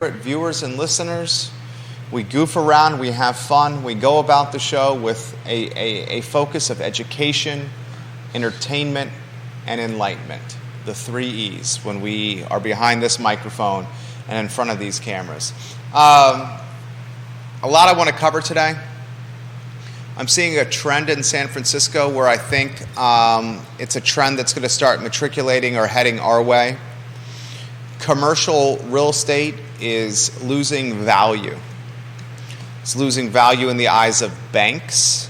Viewers and listeners, we goof around, we have fun, we go about the show with a focus of education, entertainment, and enlightenment. The 3 E's when we are behind this microphone and in front of these cameras. A lot I want to cover today. I'm seeing a trend in San Francisco where I think it's a trend that's going to start matriculating or heading our way. Commercial real estate is losing value. It's losing value in the eyes of banks.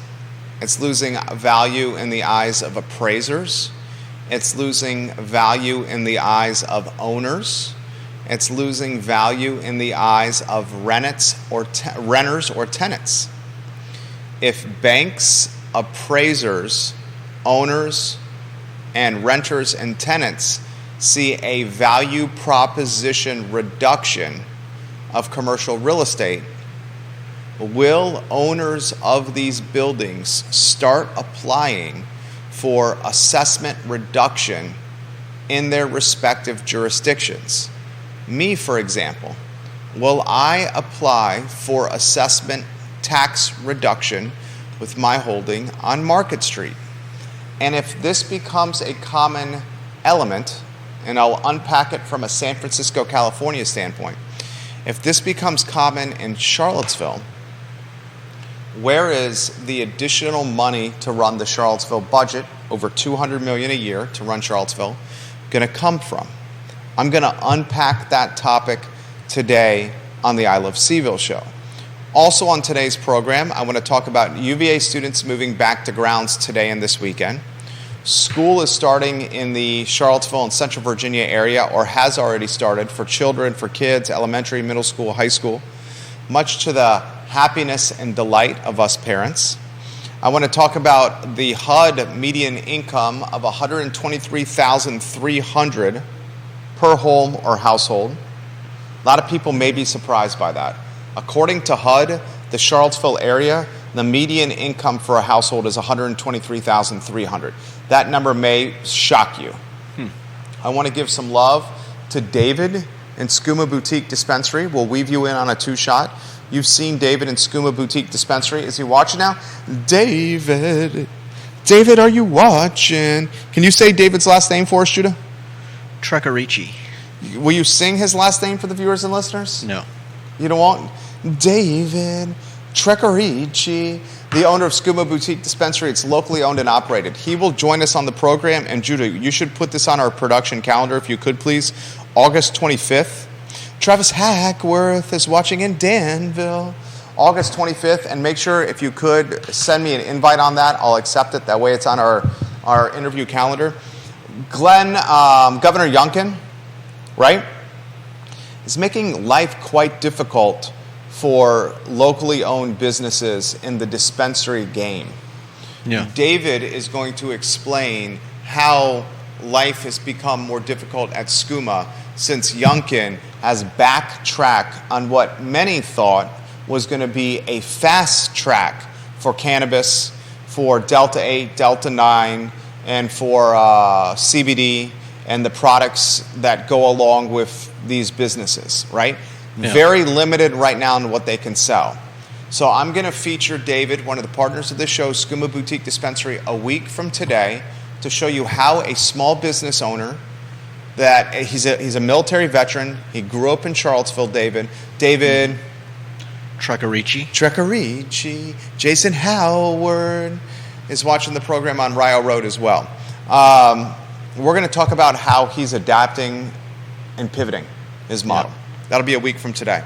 It's losing value in the eyes of appraisers. It's losing value in the eyes of owners. It's losing value in the eyes of renters or tenants. If banks, appraisers, owners, and renters and tenants see a value proposition reduction of commercial real estate, will owners of these buildings start applying for assessment reduction in their respective jurisdictions? Me, for example, will I apply for assessment tax reduction with my holding on Market Street? And if this becomes a common element, and I'll unpack it from a San Francisco, California standpoint. If this becomes common in Charlottesville, where is the additional money to run the Charlottesville budget, over $200 million a year to run Charlottesville, going to come from? I'm going to unpack that topic today on the I Love CVille Show. Also on today's program, I want to talk about UVA students moving back to grounds today and this weekend. School is starting in the Charlottesville and Central Virginia area, or has already started, for children, for kids, elementary, middle school, high school, much to the happiness and delight of us parents. I want to talk about the HUD median income of $123,300 per home or household. A lot of people may be surprised by that. According to HUD, the Charlottesville area, the median income for a household is $123,300. That number may shock you. I want to give some love to David in Skooma Boutique Dispensary. We'll weave you in on a 2-shot. You've seen David in Skooma Boutique Dispensary. Is he watching now? David, are you watching? Can you say David's last name for us, Judah? Trecarici. Will you sing his last name for the viewers and listeners? No. You don't want? David Trecarici, the owner of Skooma Boutique Dispensary. It's locally owned and operated. He will join us on the program. And Judah, you should put this on our production calendar if you could, please. August 25th. Travis Hackworth is watching in Danville. August 25th. And make sure, if you could, send me an invite on that. I'll accept it. That way it's on our interview calendar. Governor Youngkin, right, is making life quite difficult for locally owned businesses in the dispensary game. Yeah. David is going to explain how life has become more difficult at Skooma since Youngkin has backtracked on what many thought was going to be a fast track for cannabis, for Delta 8, Delta 9, and for CBD and the products that go along with these businesses, right? Yeah. Very limited right now in what they can sell. So I'm going to feature David, one of the partners of this show, Skooma Boutique Dispensary, a week from today to show you how a small business owner, that he's a military veteran. He grew up in Charlottesville, David. Trecarici. Jason Howard is watching the program on Rio Road as well. We're going to talk about how he's adapting and pivoting his model. Yeah. That'll be a week from today.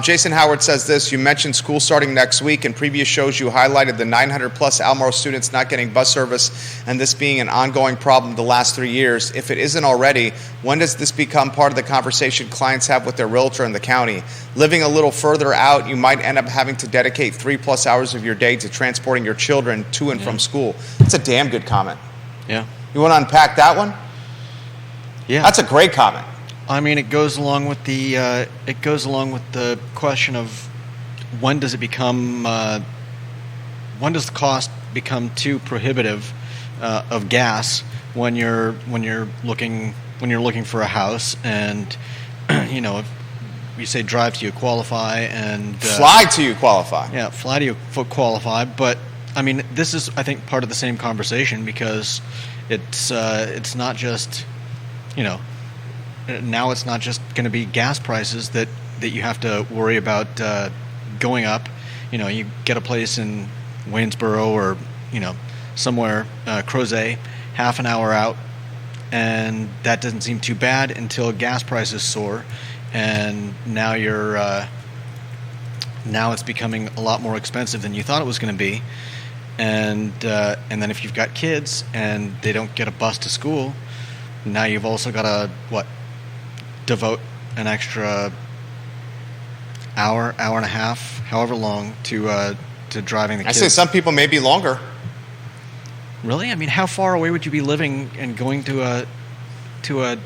Jason Howard says this: you mentioned school starting next week. In previous shows, you highlighted the 900-plus Almaro students not getting bus service, and this being an ongoing problem the last 3 years. If it isn't already, when does this become part of the conversation clients have with their realtor in the county? Living a little further out, you might end up having to dedicate 3+ hours of your day to transporting your children to and from school. That's a damn good comment. Yeah. You want to unpack that one? Yeah. That's a great comment. I mean, it goes along with the question of when does it become when does the cost become too prohibitive of gas when you're looking for a house, and you say drive till you qualify and fly till you qualify. Yeah, fly till you qualify. But I mean, this is, I think, part of the same conversation, because it's not just, now it's not just going to be gas prices that you have to worry about going up. You get a place in Waynesboro or somewhere, Crozet, half an hour out, and that doesn't seem too bad until gas prices soar, and now now it's becoming a lot more expensive than you thought it was going to be, and then if you've got kids and they don't get a bus to school, now you've also got to devote an extra hour and a half, however long, to driving the kids. I say some people may be longer. Really? I mean, how far away would you be living and going to a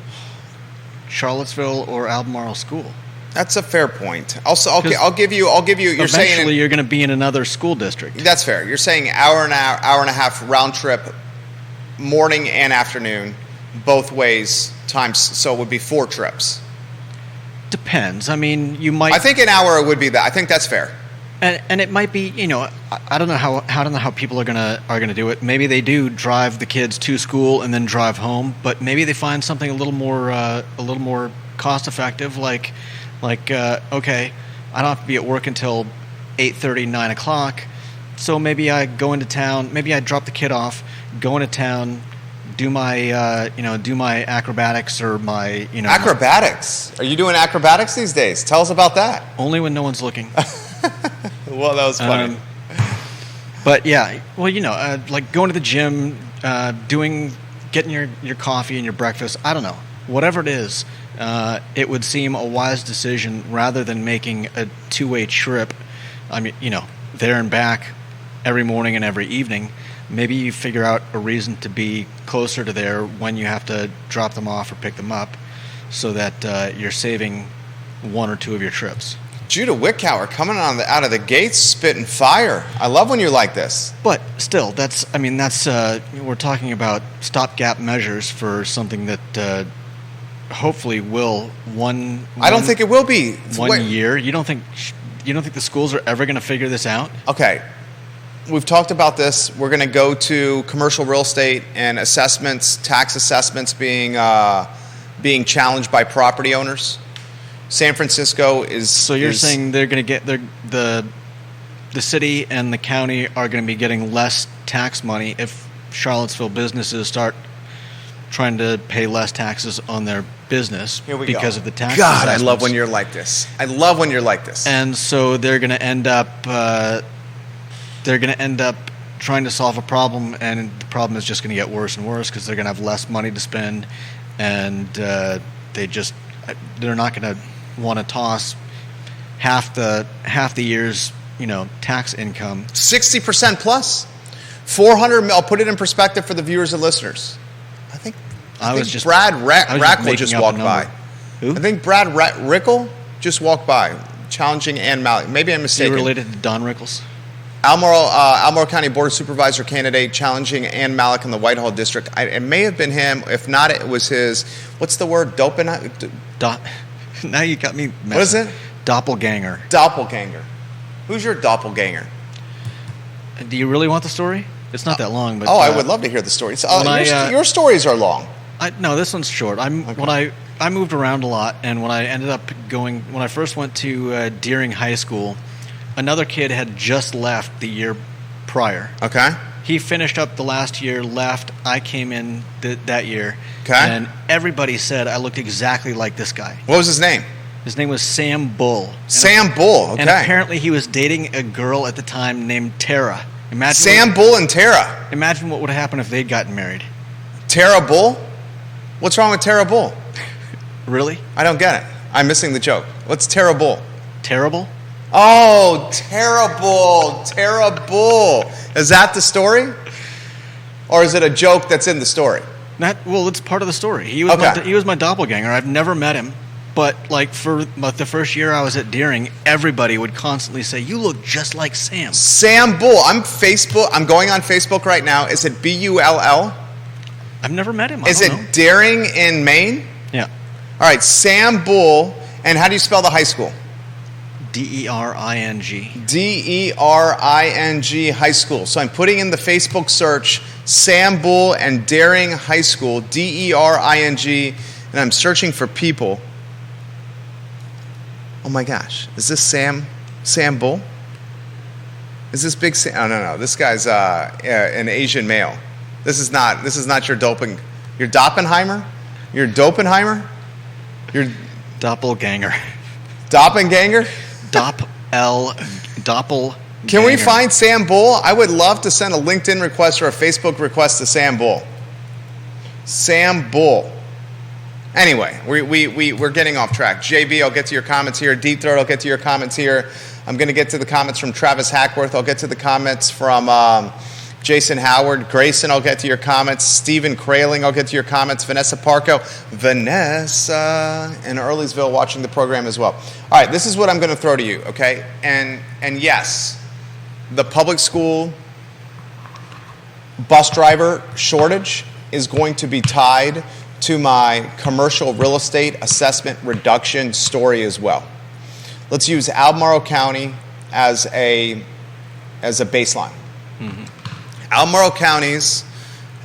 Charlottesville or Albemarle school? That's a fair point. Also, I'll give you. You're saying eventually you're going to be in another school district. That's fair. You're saying hour and a half round trip, morning and afternoon, both ways times. So it would be 4 trips. Depends. I mean, you might. I think an hour would be that. I think that's fair. And it might be, I don't know how people are gonna do it. Maybe they do drive the kids to school and then drive home, but maybe they find something a little more cost effective, like okay, I don't have to be at work until 8:30, 9 o'clock, so maybe I go into town, maybe I drop the kid off, go into town, do my acrobatics or my acrobatics. Are you doing acrobatics these days? Tell us about that. Only when no one's looking. Well, that was funny. But yeah, well, like going to the gym, getting your coffee and your breakfast. I don't know, whatever it is, it would seem a wise decision rather than making a 2-way trip. I mean, there and back every morning and every evening. Maybe you figure out a reason to be closer to there when you have to drop them off or pick them up, so that you're saving 1 or 2 of your trips. Judah Wickower coming out of the gates, spitting fire. I love when you're like this. But still, that's we're talking about stopgap measures for something that hopefully will I don't think it will be 1 year. You don't think the schools are ever going to figure this out? Okay, we've talked about this. We're going to go to commercial real estate and assessments, tax assessments being challenged by property owners. San Francisco is... So you're saying they're going to get the city and the county are going to be getting less tax money if Charlottesville businesses start trying to pay less taxes on their business because of the tax God, I love when you're like this. And so they're going to end up trying to solve a problem, and the problem is just going to get worse and worse because they're going to have less money to spend, and they're not going to want to toss half the year's tax income. 60% plus, 400. I'll put it in perspective for the viewers and listeners. I think Brad Rackle just walked by. Who? I think Brad Rickle just walked by, challenging Ann Malik. Maybe I'm mistaken. Is he related to Don Rickles? Albemarle County Board Supervisor candidate challenging Ann Malik in the Whitehall District. It may have been him. If not, it was his. What's the word? Now you got me messing. What is it? Doppelganger. Who's your doppelganger? Do you really want the story? It's not that long, but I would love to hear the story. Your stories are long. No, this one's short. When I moved around a lot, and when I first went to Deering High School, another kid had just left the year prior. Okay. He finished up the last year, left. I came in that year. Okay. And everybody said I looked exactly like this guy. What was his name? His name was Sam Bull. Sam Bull, okay. And apparently he was dating a girl at the time named Tara. Bull and Tara. Imagine what would have happened if they'd gotten married. Tara Bull? What's wrong with Tara Bull? Really? I don't get it. I'm missing the joke. What's Tara Bull? Terrible? Oh, terrible. Is that the story? Or is it a joke that's in the story? It's part of the story. He was my doppelganger. I've never met him. But for the first year I was at Deering, everybody would constantly say, "You look just like Sam." Sam Bull. I'm going on Facebook right now. Is it Bull? I've never met him. Is it Deering in Maine? Yeah. All right. Sam Bull And how do you spell the high school? Dering. Dering High School. So I'm putting in the Facebook search Sam Bull and Daring High School, Dering, and I'm searching for people. Oh my gosh, is this Sam Bull? Is this Big Sam? Oh no, this guy's an Asian male. This is not your Doppenheimer? Your Dopenheimer? Your Doppelganger. Doppelganger? Doppel. Can we find Sam Bull? I would love to send a LinkedIn request or a Facebook request to Sam Bull. Sam Bull. Anyway, we're getting off track. JB, I'll get to your comments here. Deep Throat, I'll get to your comments here. I'm going to get to the comments from Travis Hackworth. I'll get to the comments from Jason Howard. Grayson, I'll get to your comments. Stephen Kraling, I'll get to your comments. Vanessa Parco. Vanessa in Earlysville watching the program as well. All right, this is what I'm going to throw to you, okay? And yes, the public school bus driver shortage is going to be tied to my commercial real estate assessment reduction story as well. Let's use Albemarle County as a baseline. Mm-hmm.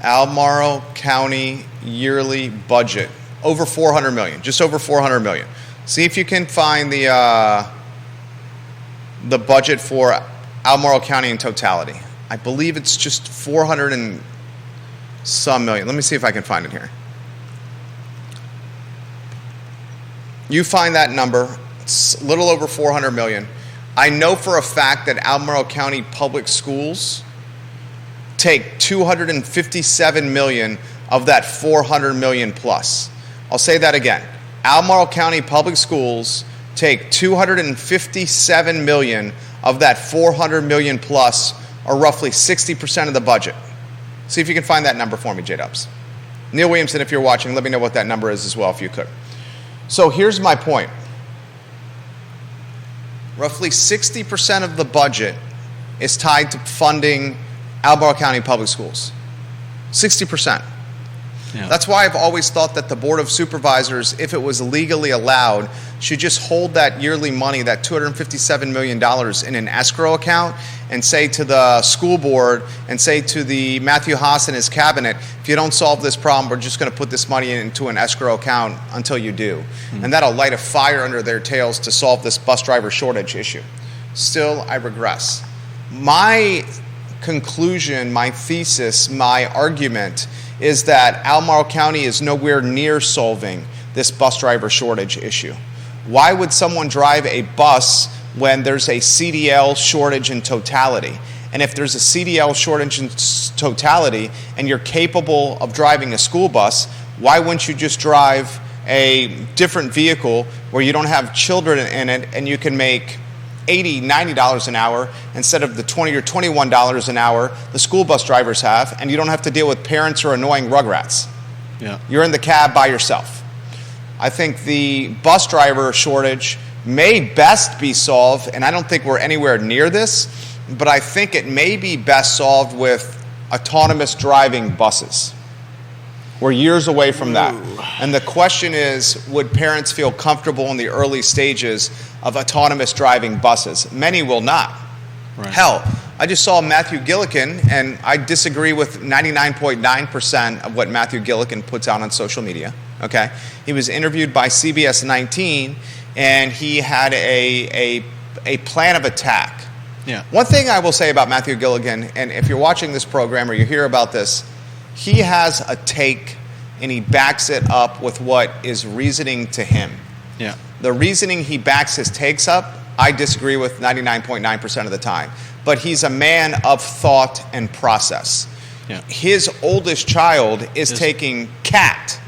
Albemarle County yearly budget, over $400 million, just over $400 million. See if you can find the budget for Albemarle County in totality. I believe it's just 400 and some million. Let me see if I can find it here. You find that number, it's a little over 400 million. I know for a fact that Albemarle County Public Schools take 257 million of that 400 million plus. I'll say that again. Albemarle County Public Schools take 257 million of that 400 million plus, or roughly 60% of the budget. See if you can find that number for me, J-Dubs. Neil Williamson, if you're watching, let me know what that number is as well, if you could. So here's my point. Roughly 60% of the budget is tied to funding Albemarle County Public Schools. 60%. Yeah. That's why I've always thought that the Board of Supervisors, if it was legally allowed, should just hold that yearly money, that $257 million, in an escrow account and say to the school board and say to the Matthew Haas and his cabinet, if you don't solve this problem, we're just going to put this money into an escrow account until you do. Mm-hmm. And that'll light a fire under their tails to solve this bus driver shortage issue. Still, I regress. My conclusion, my thesis, my argument is that Albemarle County is nowhere near solving this bus driver shortage issue. Why would someone drive a bus when there's a CDL shortage in totality? And if there's a CDL shortage in totality and you're capable of driving a school bus, why wouldn't you just drive a different vehicle where you don't have children in it and you can make $80, $90 an hour instead of the $20 or $21 an hour the school bus drivers have, and you don't have to deal with parents or annoying rugrats. Yeah. You're in the cab by yourself. I think the bus driver shortage may best be solved, and I don't think we're anywhere near this, but I think it may be best solved with autonomous driving buses. We're years away from that. And the question is, would parents feel comfortable in the early stages of autonomous driving buses? Many will not. Right. Hell, I just saw Matthew Gillikin, and I disagree with 99.9% of what Matthew Gillikin puts out on social media. Okay, he was interviewed by CBS 19, and he had a plan of attack. Yeah. One thing I will say about Matthew Gillikin, and if you're watching this program or you hear about this, he has a take, and he backs it up with what is reasoning to him. Yeah. The reasoning he backs his takes up, I disagree with 99.9% of the time. But he's a man of thought and process. Yeah. His oldest child is taking CAT,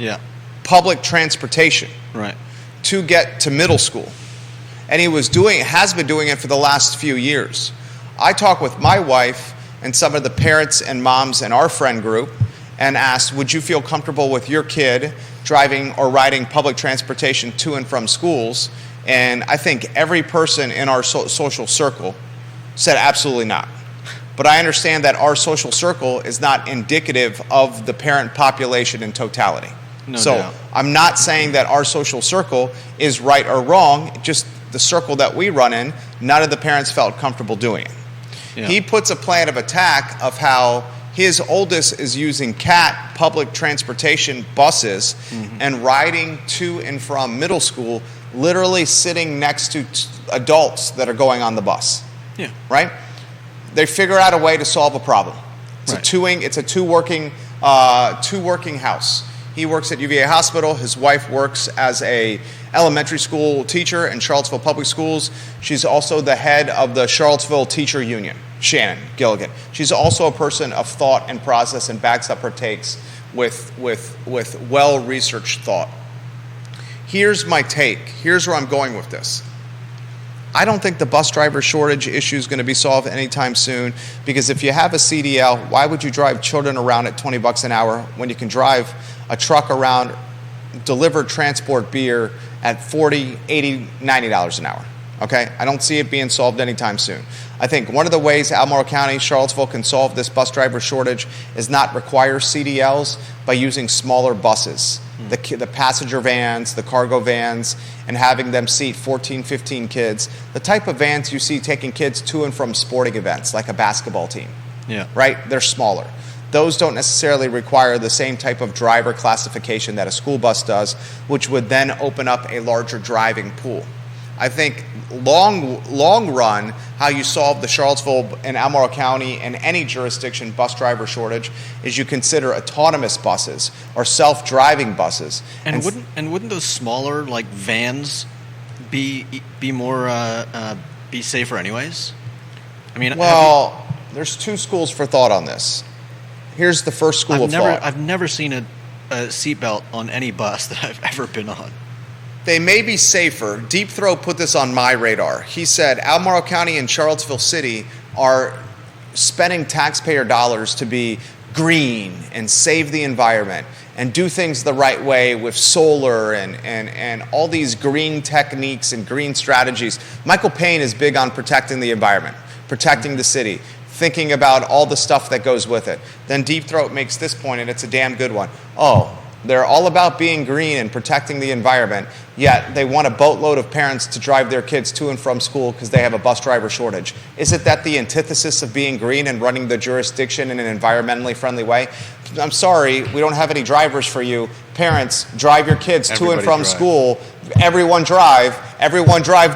public transportation, to get to middle school. And has been doing it for the last few years. I talk with my wife and some of the parents and moms in our friend group and asked, would you feel comfortable with your kid driving or riding public transportation to and from schools? And I think every person in our social circle said absolutely not. But I understand that our social circle is not indicative of the parent population in totality. No so doubt. I'm not saying that our social circle is right or wrong, just the circle that we run in, none of the parents felt comfortable doing it. Yeah. He puts a plan of attack of how his oldest is using CAT, public transportation buses, and riding to and from middle school, literally sitting next to adults that are going on the bus. Yeah. Right? They figure out a way to solve a problem. It's a two working house. He works at UVA Hospital. His wife works as a elementary school teacher in Charlottesville Public Schools. She's also the head of the Charlottesville Teacher Union, Shannon Gilligan. She's also a person of thought and process and backs up her takes with well-researched thought. Here's my take. Here's where I'm going with this. I don't think the bus driver shortage issue is going to be solved anytime soon, because if you have a CDL, why would you drive children around at $20 an hour when you can drive a truck around, deliver, transport beer at $40, $80, $90 an hour? Okay? I don't see it being solved anytime soon. I think one of the ways Albemarle County, Charlottesville can solve this bus driver shortage is not require CDLs by using smaller buses. The passenger vans, the cargo vans, and having them seat 14, 15 kids. The type of vans you see taking kids to and from sporting events, like a basketball team. Yeah. Right? They're smaller. Those don't necessarily require the same type of driver classification that a school bus does, which would then open up a larger driving pool. I think long run, how you solve the Charlottesville and Albemarle County and any jurisdiction bus driver shortage is you consider autonomous buses or self-driving buses. And wouldn't those smaller like vans be safer anyways? I mean, well, there's two schools for thought on this. Here's the first school of thought. I've never seen a seatbelt on any bus that I've ever been on. They may be safer. Deep Throat put this on my radar. He said Albemarle County and Charlottesville City are spending taxpayer dollars to be green and save the environment and do things the right way with solar and all these green techniques and green strategies. Michael Payne is big on protecting the environment, protecting the city, thinking about all the stuff that goes with it. Then Deep Throat makes this point, and it's a damn good one. Oh, they're all about being green and protecting the environment, yet they want a boatload of parents to drive their kids to and from school because they have a bus driver shortage. Isn't that the antithesis of being green and running the jurisdiction in an environmentally friendly way? I'm sorry, we don't have any drivers for you. Parents, drive your kids to and from school. Everyone drive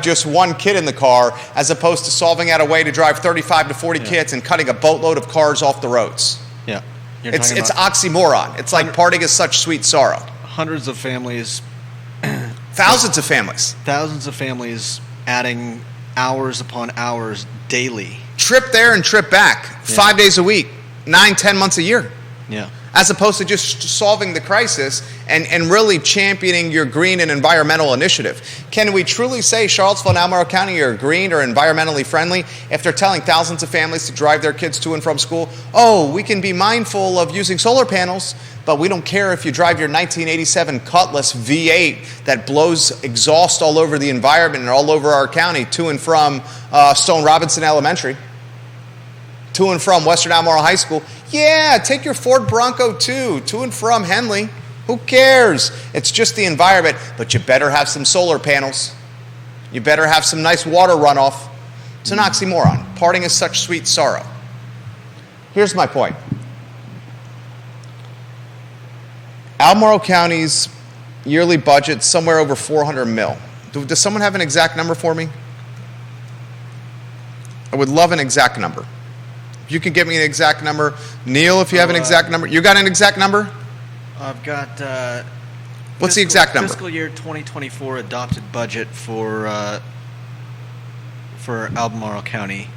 just one kid in the car, as opposed to solving out a way to drive 35 to 40 kids and cutting a boatload of cars off the roads. Yeah. It's oxymoron. It's like parting is such sweet sorrow. Hundreds of families. Thousands of families. Thousands of families adding hours upon hours daily. Trip there and trip back 5 days a week, 9-10 months a year. Yeah. As opposed to just solving the crisis and really championing your green and environmental initiative. Can we truly say Charlottesville and Albemarle County are green or environmentally friendly if they're telling thousands of families to drive their kids to and from school? Oh, we can be mindful of using solar panels, but we don't care if you drive your 1987 Cutlass V8 that blows exhaust all over the environment and all over our county to and from Stone Robinson Elementary, to and from Western Albemarle High School. Yeah, take your Ford Bronco too, to and from Henley. Who cares? It's just the environment, but you better have some solar panels. You better have some nice water runoff. It's an oxymoron. Parting is such sweet sorrow. Here's my point. Albemarle County's yearly budget somewhere over $400 million. Does someone have an exact number for me? I would love an exact number. If you can give me an exact number. Neil, if you have an exact number. You got an exact number? I've got... What's the exact number? Fiscal year 2024 adopted budget for Albemarle County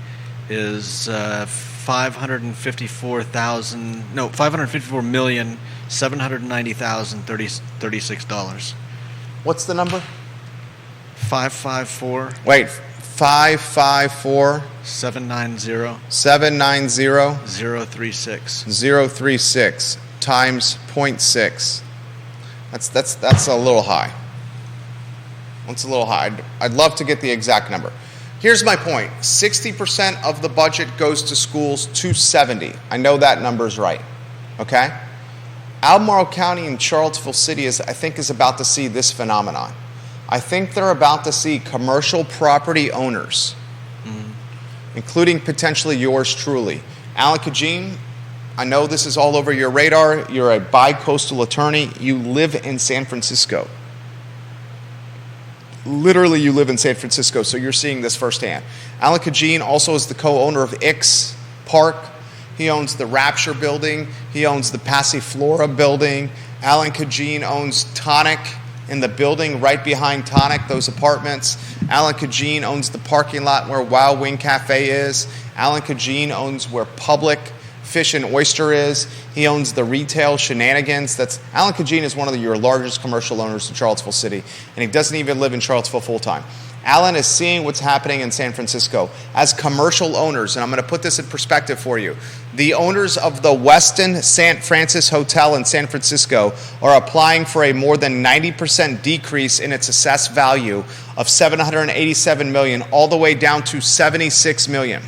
is $554,790,036. What's the number? 554. Wait, 554 790 790 036 036 times 0.6. That's a little high. That's a little high. I'd love to get the exact number. Here's my point. 60% of the budget goes to schools, 270. I know that number's right. Okay? Albemarle County and Charlottesville City is about to see this phenomenon. I think they're about to see commercial property owners, including potentially yours truly. Alan Kajin, I know this is all over your radar. You're a bi-coastal attorney. You live in San Francisco. Literally, you live in San Francisco, so you're seeing this firsthand. Alan Kajin also is the co-owner of Ix Park. He owns the Rapture building. He owns the Passiflora building. Alan Kajin owns Tonic in the building right behind Tonic, those apartments. Alan Kajin owns the parking lot where Wild Wing Cafe is. Alan Kajin owns where Public Fish and Oyster is. He owns the retail Shenanigans. Alan Kajin is one of your largest commercial owners in Charlottesville City, and he doesn't even live in Charlottesville full-time. Alan is seeing what's happening in San Francisco as commercial owners, and I'm going to put this in perspective for you. The owners of the Westin St. Francis Hotel in San Francisco are applying for a more than 90% decrease in its assessed value of $787 million, all the way down to $76 million.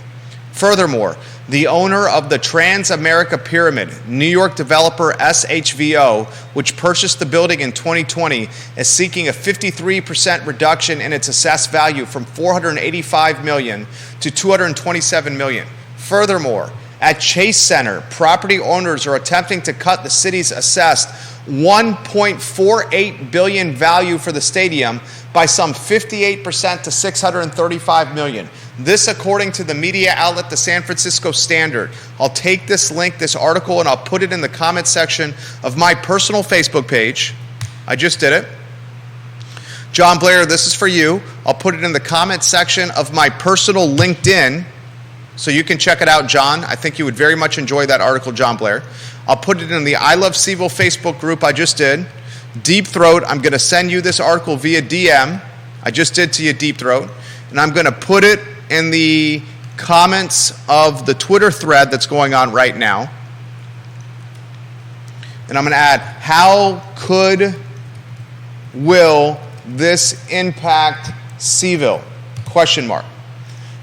Furthermore, the owner of the Trans-America Pyramid, New York developer SHVO, which purchased the building in 2020, is seeking a 53% reduction in its assessed value from $485 million to $227 million. Furthermore, at Chase Center, property owners are attempting to cut the city's assessed $1.48 billion value for the stadium by some 58% to $635 million. This according to the media outlet, the San Francisco Standard. I'll take this link, this article, and I'll put it in the comment section of my personal Facebook page. I just did it. John Blair, this is for you. I'll put it in the comment section of my personal LinkedIn, so you can check it out, John. I think you would very much enjoy that article, John Blair. I'll put it in the I Love CVille Facebook group I just did. Deep Throat, I'm going to send you this article via DM. I just did to you, Deep Throat. And I'm going to put it in the comments of the Twitter thread that's going on right now. And I'm going to add, how will this impact CVille? Question mark.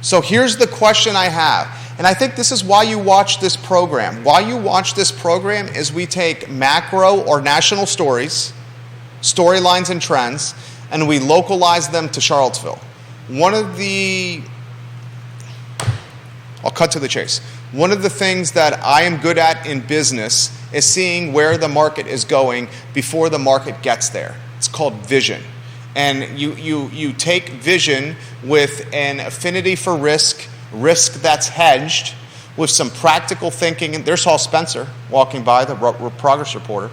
So here's the question I have. And I think this is why you watch this program. Why you watch this program is we take macro or national stories, storylines and trends, and we localize them to Charlottesville. I'll cut to the chase. One of the things that I am good at in business is seeing where the market is going before the market gets there. It's called vision. And you take vision with an affinity for risk that's hedged, with some practical thinking. And there's Hall Spencer walking by, the progress reporter.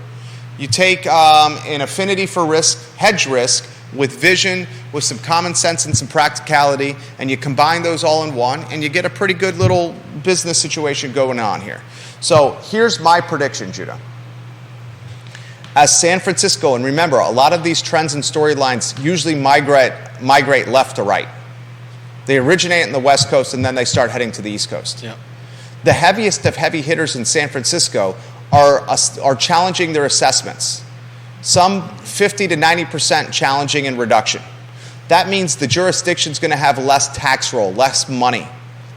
You take an affinity for risk, hedge risk, with vision, with some common sense and some practicality, and you combine those all in one, and you get a pretty good little business situation going on here. So here's my prediction, Judah. As San Francisco, and remember, a lot of these trends and storylines usually migrate left to right. They originate in the West Coast, and then they start heading to the East Coast. Yeah. The heaviest of heavy hitters in San Francisco are challenging their assessments. Some 50 to 90% challenging in reduction. That means the jurisdiction's going to have less tax roll, less money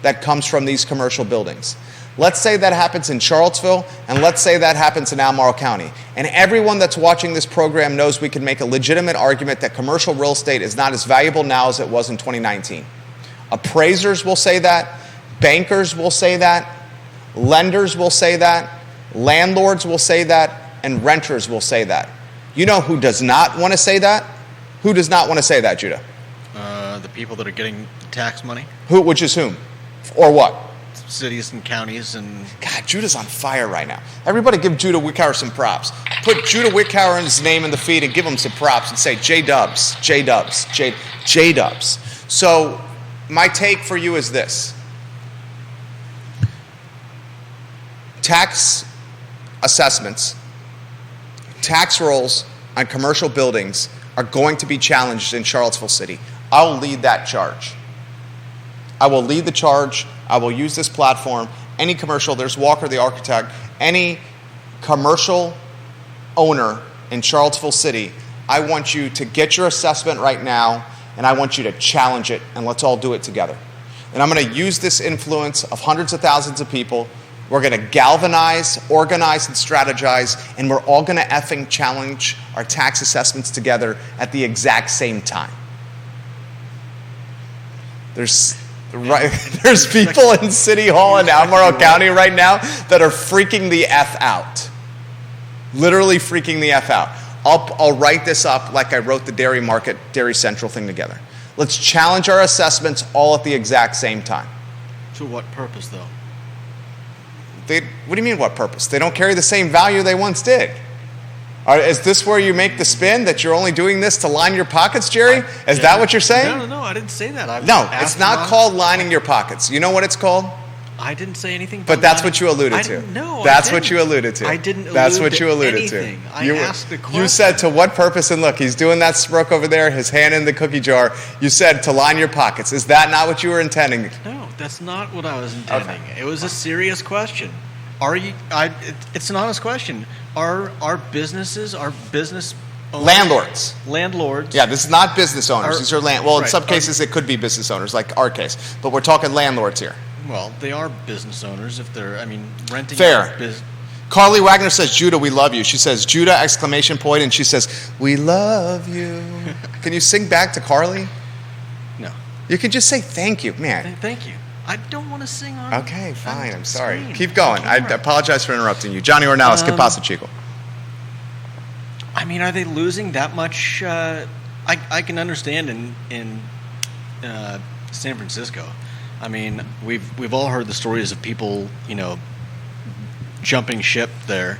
that comes from these commercial buildings. Let's say that happens in Charlottesville, and let's say that happens in Albemarle County. And everyone that's watching this program knows we can make a legitimate argument that commercial real estate is not as valuable now as it was in 2019. Appraisers will say that, bankers will say that, lenders will say that, landlords will say that, and renters will say that. You know who does not want to say that? Who does not want to say that, Judah? The people that are getting tax money. Which is whom? Or what? Cities and counties and... God, Judah's on fire right now. Everybody give Judah Wickhauer some props. Put Judah Wickhauer and his name in the feed and give him some props and say, J-Dubs, J-Dubs, J-Dubs. So my take for you is this. Tax assessments, tax rolls on commercial buildings are going to be challenged in Charlottesville City. I will lead that charge. I will lead the charge. I will use this platform. Any commercial, there's Walker the architect, any commercial owner in Charlottesville City, I want you to get your assessment right now, and I want you to challenge it, and let's all do it together. And I'm going to use this influence of hundreds of thousands of people We're going to galvanize, organize, and strategize, and we're all going to effing challenge our tax assessments together at the exact same time. There's people in City Hall in Albemarle County right now that are freaking the F out. Literally freaking the F out. I'll write this up like I wrote the Dairy Market, Dairy Central thing together. Let's challenge our assessments all at the exact same time. To what purpose, though? What do you mean, what purpose? They don't carry the same value they once did. Is this where you make the spin that you're only doing this to line your pockets, Jerry? Is that what you're saying? No, I didn't say that. No, it's not called lining your pockets. You know what it's called? I didn't say anything. But that's what you alluded to. No, that's what you alluded to. I didn't allude That's what you to alluded anything. to. I asked the question. You said to what purpose? And look, he's doing that smirk over there, his hand in the cookie jar. You said to line your pockets. Is that not what you were intending? No, that's not what I was intending. Okay. It was a serious question. It's an honest question. Are businesses, are business owners, landlords? Yeah, this is not business owners. These are right. In some cases it could be business owners, like our case. But we're talking landlords here. Well, they are business owners if they're, renting. Fair. Carly Wagner says, Judah, we love you. She says, Judah, exclamation point, and she says, we love you. Can you sing back to Carly? No. You can just say thank you, man. Thank you. I don't want to sing on. Okay, fine. I'm sorry. Screen. Keep going. I apologize for interrupting you. Johnny Ornelas, que pasa, chico? Are they losing that much? I can understand in San Francisco. We've all heard the stories of people, jumping ship there.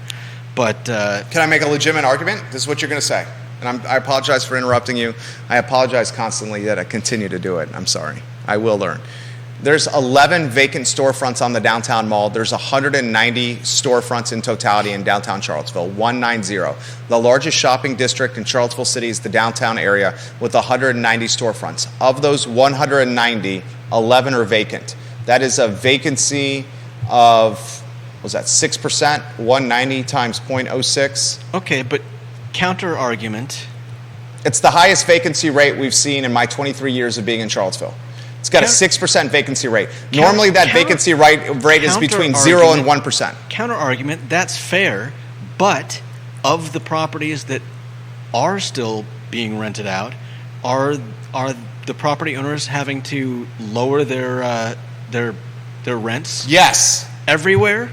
But can I make a legitimate argument? This is what you're going to say. And I apologize for interrupting you. I apologize constantly that I continue to do it. I'm sorry. I will learn. There's 11 vacant storefronts on the downtown mall. There's 190 storefronts in totality in downtown Charlottesville, 190. The largest shopping district in Charlottesville City is the downtown area with 190 storefronts. Of those 190, 11 are vacant. That is a vacancy of, 6%? 190 times 0.06? Okay, but counter argument. It's the highest vacancy rate we've seen in my 23 years of being in Charlottesville. It's got a 6% vacancy rate. Normally that vacancy rate is between 0 and 1%. Counter argument, that's fair, but of the properties that are still being rented out, are the property owners having to lower their rents? Yes. Everywhere?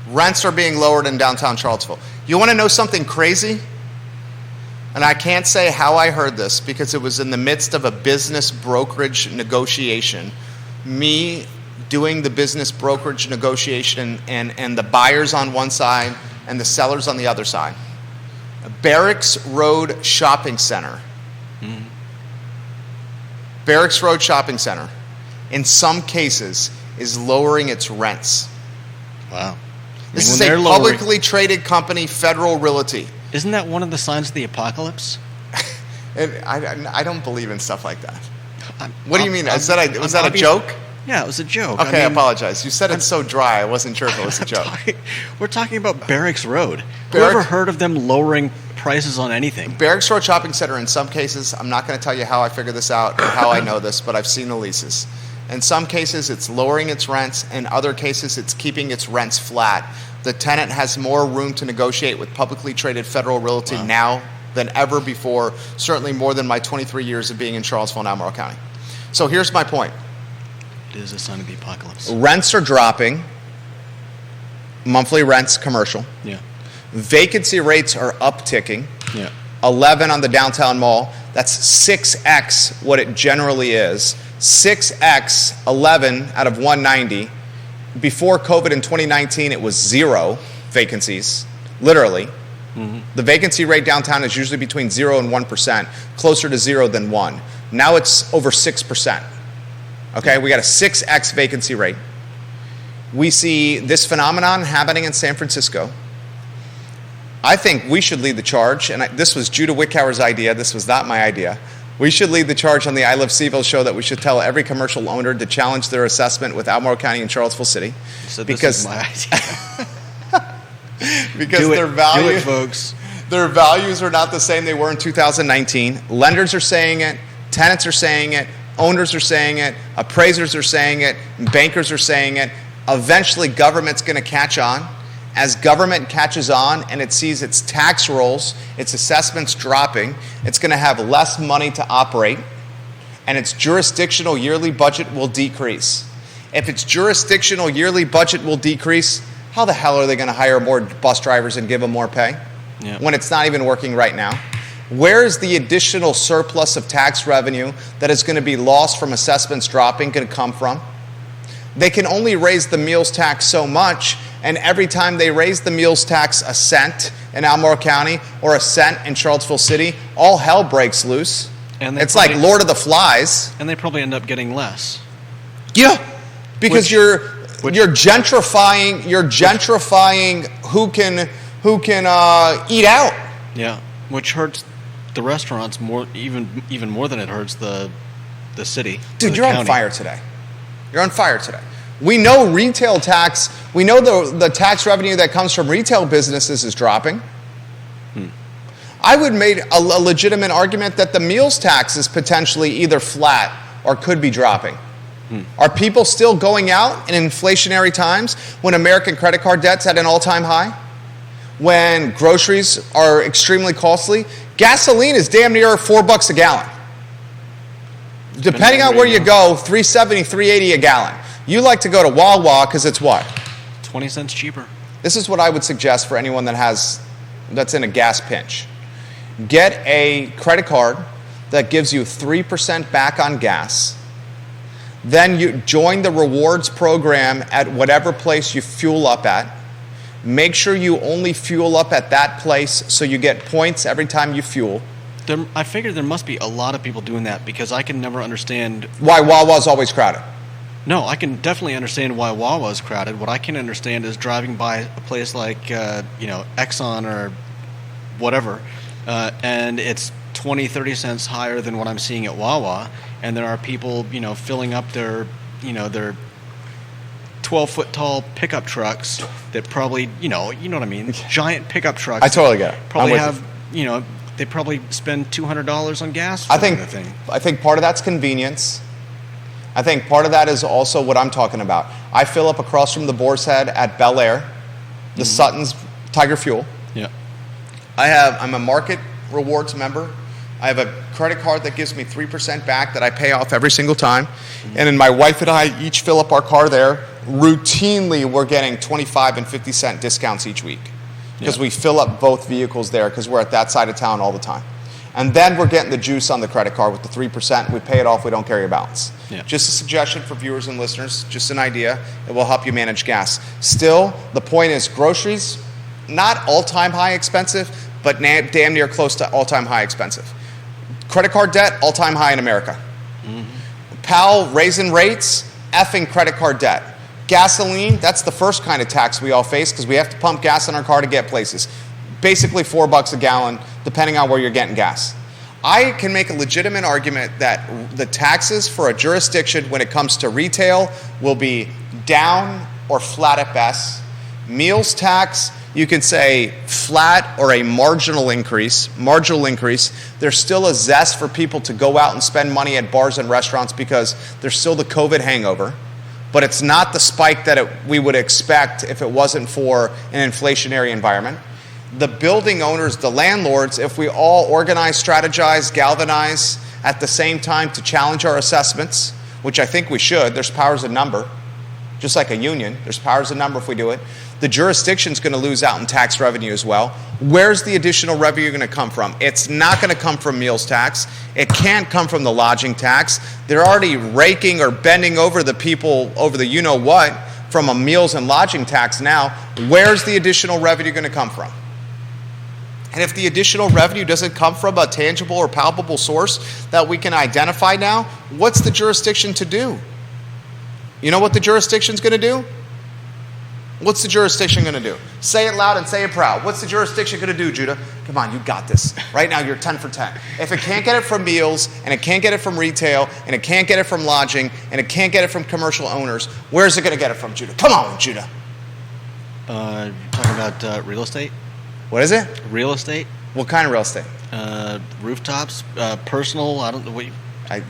Rents are being lowered in downtown Charlottesville. You want to know something crazy? And I can't say how I heard this because it was in the midst of a business brokerage negotiation. Me doing the business brokerage negotiation and the buyers on one side and the sellers on the other side. Barracks Road Shopping Center. Mm-hmm. Barracks Road Shopping Center, in some cases, is lowering its rents. Wow. This is a publicly traded company, Federal Realty. Isn't that one of the signs of the apocalypse? I don't believe in stuff like that. What do you mean? Was that a joke? Yeah, it was a joke. Okay, I apologize. You said it's so dry, I wasn't sure if it was a joke. We're talking about Barracks Road. Whoever heard of them lowering prices on anything? Barracks Road Shopping Center, in some cases, I'm not going to tell you how I figured this out or how I know this, but I've seen the leases. In some cases, it's lowering its rents. In other cases, it's keeping its rents flat. The tenant has more room to negotiate with publicly traded Federal Realty now than ever before, certainly more than my 23 years of being in Charlottesville and Albemarle County. So here's my point. It is a sign of the apocalypse. Rents are dropping. Monthly rents, commercial. Yeah. Vacancy rates are upticking. Yeah. 11 on the downtown mall. That's 6x what it generally is. 6x 11 out of 190. Before COVID in 2019, it was 0 vacancies, literally. Mm-hmm. The vacancy rate downtown is usually between 0 and 1%, closer to 0 than 1. Now it's over 6%. Okay, we got a 6x vacancy rate. We see this phenomenon happening in San Francisco. I think we should lead the charge, and this was Judah Wickhauer's idea. This was not my idea. We should lead the charge on the I Love CVille show that we should tell every commercial owner to challenge their assessment with Albemarle County and Charlottesville City. So this is my idea. Because do it, folks. Their values are not the same they were in 2019. Lenders are saying it. Tenants are saying it. Owners are saying it. Appraisers are saying it. Bankers are saying it. Eventually, government's going to catch on. As government catches on and it sees its tax rolls, its assessments dropping, it's going to have less money to operate, and its jurisdictional yearly budget will decrease. If its jurisdictional yearly budget will decrease, how the hell are they going to hire more bus drivers and give them more pay when it's not even working right now? Where is the additional surplus of tax revenue that is going to be lost from assessments dropping going to come from? They can only raise the meals tax so much, and every time they raise the meals tax a cent in Albemarle County or a cent in Charlottesville City, all hell breaks loose. And it's like Lord of the Flies. And they probably end up getting less. Yeah, because you're gentrifying who can eat out. Yeah, which hurts the restaurants even more than it hurts the city. Dude, you're on fire today. You're on fire today. We know retail tax, we know the tax revenue that comes from retail businesses is dropping. I would make a legitimate argument that the meals tax is potentially either flat or could be dropping. Are people still going out in inflationary times when American credit card debt's at an all-time high? When groceries are extremely costly? Gasoline is damn near $4 a gallon. Depending on where you go, $3.70, $3.80 a gallon. You like to go to Wawa because it's what? 20 cents cheaper. This is what I would suggest for anyone that's in a gas pinch. Get a credit card that gives you 3% back on gas. Then you join the rewards program at whatever place you fuel up at. Make sure you only fuel up at that place so you get points every time you fuel. I figured there must be a lot of people doing that because I can never understand why Wawa's always crowded. No, I can definitely understand why Wawa's crowded. What I can understand is driving by a place like Exxon or whatever, and it's 20, 30 cents higher than what I'm seeing at Wawa, and there are people filling up their 12-foot tall pickup trucks that probably you know what I mean, giant pickup trucks. I totally get it. Probably have they probably spend $200 on gas for I think part of that's convenience. I think part of that is also what I'm talking about. I fill up across from the Boar's Head at Bel Air, the Sutton's Tiger Fuel. Yeah. I'm a Market Rewards member. I have a credit card that gives me 3% back that I pay off every single time. And then my wife and I each fill up our car there. Routinely, we're getting 25 and 50 cent discounts each week because we fill up both vehicles there because we're at that side of town all the time. And then we're getting the juice on the credit card with the 3%. We pay it off. We don't carry a balance. Yeah. Just a suggestion for viewers and listeners, just an idea. It will help you manage gas. Still, the point is groceries, not all-time high expensive, but damn near close to all-time high expensive. Credit card debt, all-time high in America. Powell raising rates, effing credit card debt. Gasoline, that's the first kind of tax we all face because we have to pump gas in our car to get places. Basically $4 a gallon, depending on where you're getting gas. I can make a legitimate argument that the taxes for a jurisdiction when it comes to retail will be down or flat at best. Meals tax, you can say flat or a marginal increase. There's still a zest for people to go out and spend money at bars and restaurants because there's still the COVID hangover. But it's not the spike that we would expect if it wasn't for an inflationary environment. The building owners, the landlords, if we all organize, strategize, galvanize at the same time to challenge our assessments, which I think we should, there's powers in number, just like a union, there's powers in number if we do it. The jurisdiction's going to lose out in tax revenue as well. Where's the additional revenue going to come from? It's not going to come from meals tax. It can't come from the lodging tax. They're already raking or bending over the people over the you-know-what from a meals and lodging tax now. Where's the additional revenue going to come from? And if the additional revenue doesn't come from a tangible or palpable source that we can identify now, what's the jurisdiction to do? You know what the jurisdiction's going to do? What's the jurisdiction going to do? Say it loud and say it proud. What's the jurisdiction going to do, Judah? Come on, you got this. Right now, you're 10 for 10. If it can't get it from meals, and it can't get it from retail, and it can't get it from lodging, and it can't get it from commercial owners, where's it going to get it from, Judah? Come on, Judah. You're talking about real estate? What is it? Real estate. What kind of real estate? Rooftops, personal, I don't know what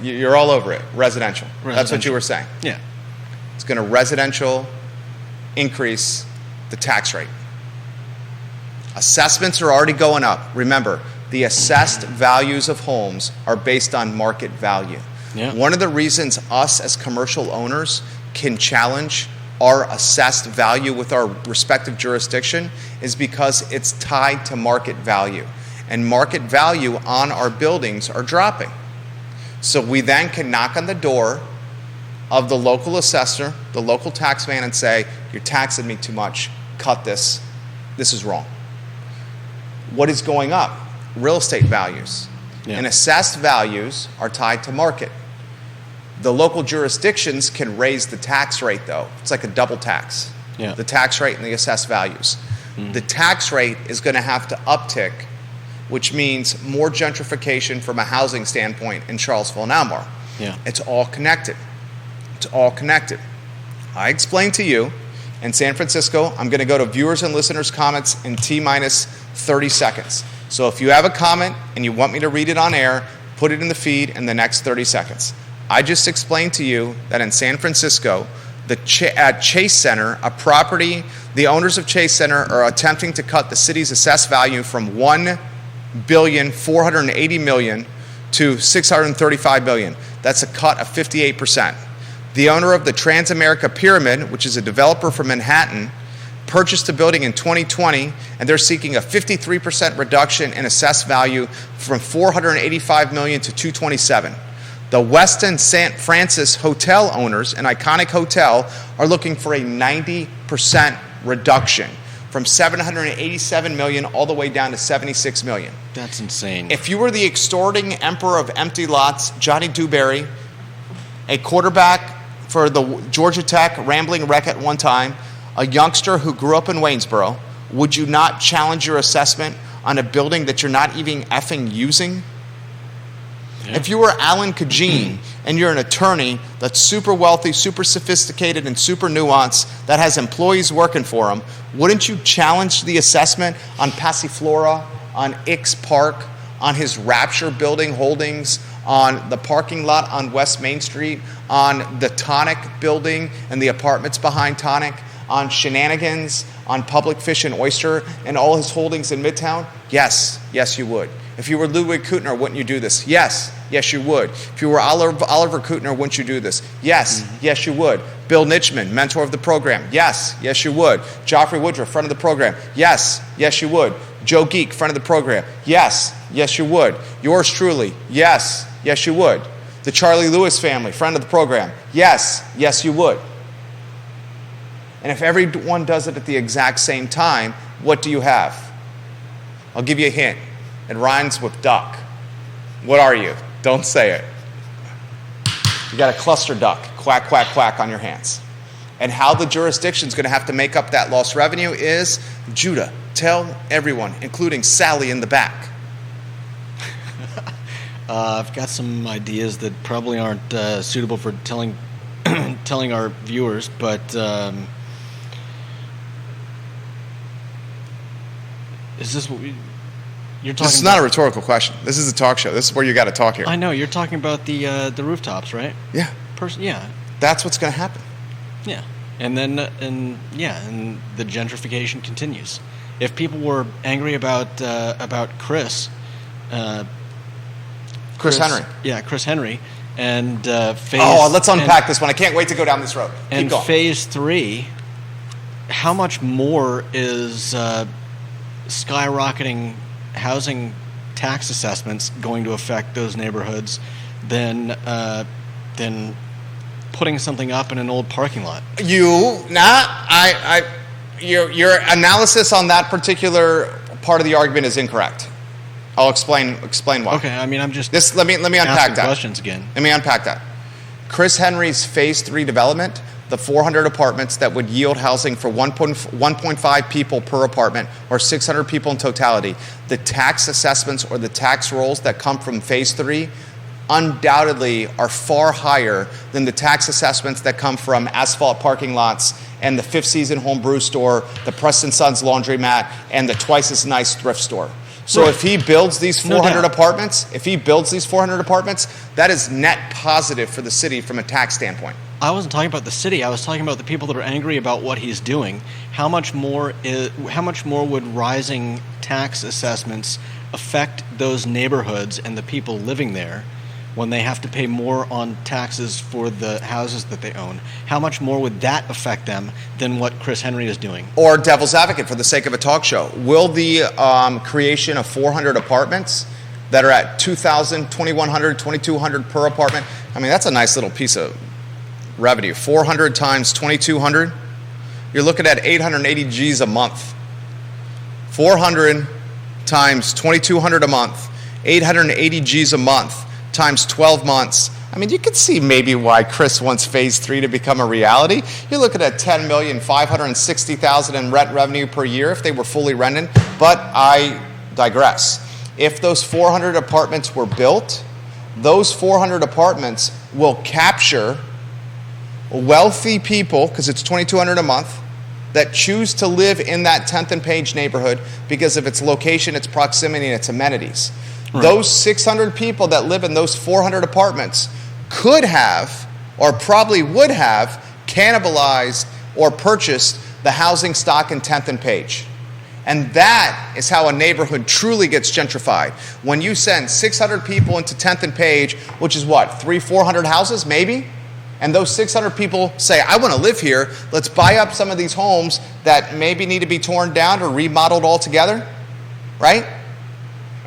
you're all over it. Residential. That's what you were saying. Yeah. It's going to residential increase the tax rate. Assessments are already going up. Remember, the assessed values of homes are based on market value. Yeah. One of the reasons us as commercial owners can challenge our assessed value with our respective jurisdiction is because it's tied to market value. And market value on our buildings are dropping. So we then can knock on the door of the local assessor, the local tax man, and say, you're taxing me too much, cut this, this is wrong. What is going up? Real estate values. Yeah. And assessed values are tied to market. The local jurisdictions can raise the tax rate, though. It's like a double tax. Yeah. The tax rate and the assessed values. The tax rate is going to have to uptick, which means more gentrification from a housing standpoint in Charlottesville and Almar. Yeah. It's all connected. It's all connected. I explained to you in San Francisco, I'm going to go to viewers and listeners' comments in T-minus 30 seconds. So if you have a comment and you want me to read it on air, put it in the feed in the next 30 seconds. I just explained to you that in San Francisco, at Chase Center, a property, the owners of Chase Center are attempting to cut the city's assessed value from $1,480,000,000 to $635 million. That's a cut of 58%. The owner of the Transamerica Pyramid, which is a developer from Manhattan, purchased a building in 2020, and they're seeking a 53% reduction in assessed value from $485 million to $227. The Westin St. Francis hotel owners, an iconic hotel, are looking for a 90% reduction from $787 million all the way down to $76 million. That's insane. If you were the extorting emperor of empty lots, Johnny Dewberry, a quarterback for the Georgia Tech rambling wreck at one time, a youngster who grew up in Waynesboro, would you not challenge your assessment on a building that you're not even effing using? Yeah. If you were Alan Kajin and you're an attorney that's super wealthy, super sophisticated, and super nuanced, that has employees working for him, wouldn't you challenge the assessment on Passiflora, on Ix Park, on his Rapture building holdings, on the parking lot on West Main Street, on the Tonic building and the apartments behind Tonic, on Shenanigans, on Public Fish and Oyster, and all his holdings in Midtown? Yes, yes you would. If you were Ludwig Kutner, wouldn't you do this? Yes, yes you would. If you were Oliver Kutner, wouldn't you do this? Yes, yes you would. Bill Nitchman, mentor of the program. Yes, yes you would. Joffrey Woodruff, friend of the program. Yes, yes you would. Joe Geek, friend of the program. Yes, yes you would. Yours truly. Yes, yes you would. The Charlie Lewis family, friend of the program. Yes, yes you would. And if everyone does it at the exact same time, what do you have? I'll give you a hint. It rhymes with duck. What are you? Don't say it. You got a cluster duck, quack, quack, quack on your hands. And how the jurisdiction's going to have to make up that lost revenue is, Judah, tell everyone, including Sally in the back. I've got some ideas that probably aren't suitable for telling our viewers, but is this what you're talking about? This is not a rhetorical question. This is a talk show. This is where you got to talk here. I know. You're talking about the rooftops, right? Yeah. Yeah. That's what's going to happen. Yeah. And then, and the gentrification continues. If people were angry about Chris Henry. Yeah, Chris Henry. And phase... Oh, let's unpack this one. I can't wait to go down this road. And phase 3, how much more is skyrocketing housing tax assessments going to affect those neighborhoods than putting something up in an old parking lot? Your analysis on that particular part of the argument is incorrect. I'll explain why. Okay, I mean, I'm just let me unpack that. Questions again. Let me unpack that. Chris Henry's phase 3 development, the 400 apartments that would yield housing for 1.5 people per apartment or 600 people in totality, the tax assessments or the tax rolls that come from phase 3 undoubtedly are far higher than the tax assessments that come from asphalt parking lots and the Fifth Season Home Brew Store, the Preston Sons Laundromat, and the twice as nice thrift store. So if he builds these 400 apartments, that is net positive for the city from a tax standpoint. I wasn't talking about the city. I was talking about the people that are angry about what he's doing. How much more would rising tax assessments affect those neighborhoods and the people living there when they have to pay more on taxes for the houses that they own? How much more would that affect them than what Chris Henry is doing? Or devil's advocate, for the sake of a talk show, will the creation of 400 apartments that are at $2,000, $2,100, $2,200 per apartment, I mean, that's a nice little piece of revenue. 400 times 2,200, you're looking at 880 G's a month. 400 times 2,200 a month, 880 G's a month, times 12 months. I mean, you could see maybe why Chris wants phase 3 to become a reality. You're looking at $10,560,000 in rent revenue per year if they were fully rented. But I digress. If those 400 apartments were built, those 400 apartments will capture wealthy people, because it's $2,200 a month, that choose to live in that 10th and Page neighborhood because of its location, its proximity, and its amenities. Right. Those 600 people that live in those 400 apartments could have, or probably would have, cannibalized or purchased the housing stock in 10th and Page. And that is how a neighborhood truly gets gentrified. When you send 600 people into 10th and Page, which is what, 300-400 houses maybe? And those 600 people say, I want to live here. Let's buy up some of these homes that maybe need to be torn down or remodeled altogether, right?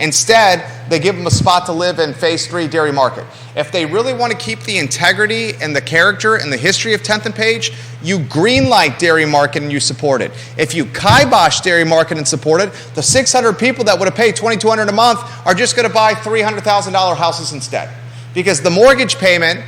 Instead, they give them a spot to live in phase 3 Dairy Market. If they really want to keep the integrity and the character and the history of 10th and Page, you greenlight Dairy Market and you support it. If you kibosh Dairy Market and support it, the 600 people that would have paid $2,200 a month are just going to buy $300,000 houses instead. Because the mortgage payment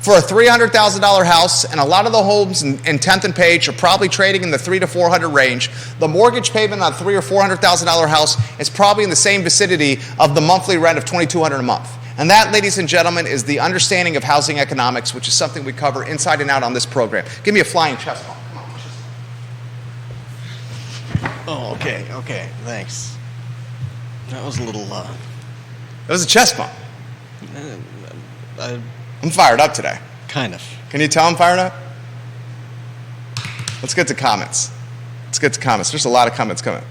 for a $300,000 house, and a lot of the homes in 10th and Page are probably trading in the $300,000 to $400,000 range. The mortgage payment on a $300,000 or $400,000 house is probably in the same vicinity of the monthly rent of $2,200 a month. And that, ladies and gentlemen, is the understanding of housing economics, which is something we cover inside and out on this program. Give me a flying chest bump. Come on. Oh, okay, thanks. That was a little, It was a chest bump. I'm fired up today. Kind of. Can you tell I'm fired up? Let's get to comments. There's a lot of comments coming.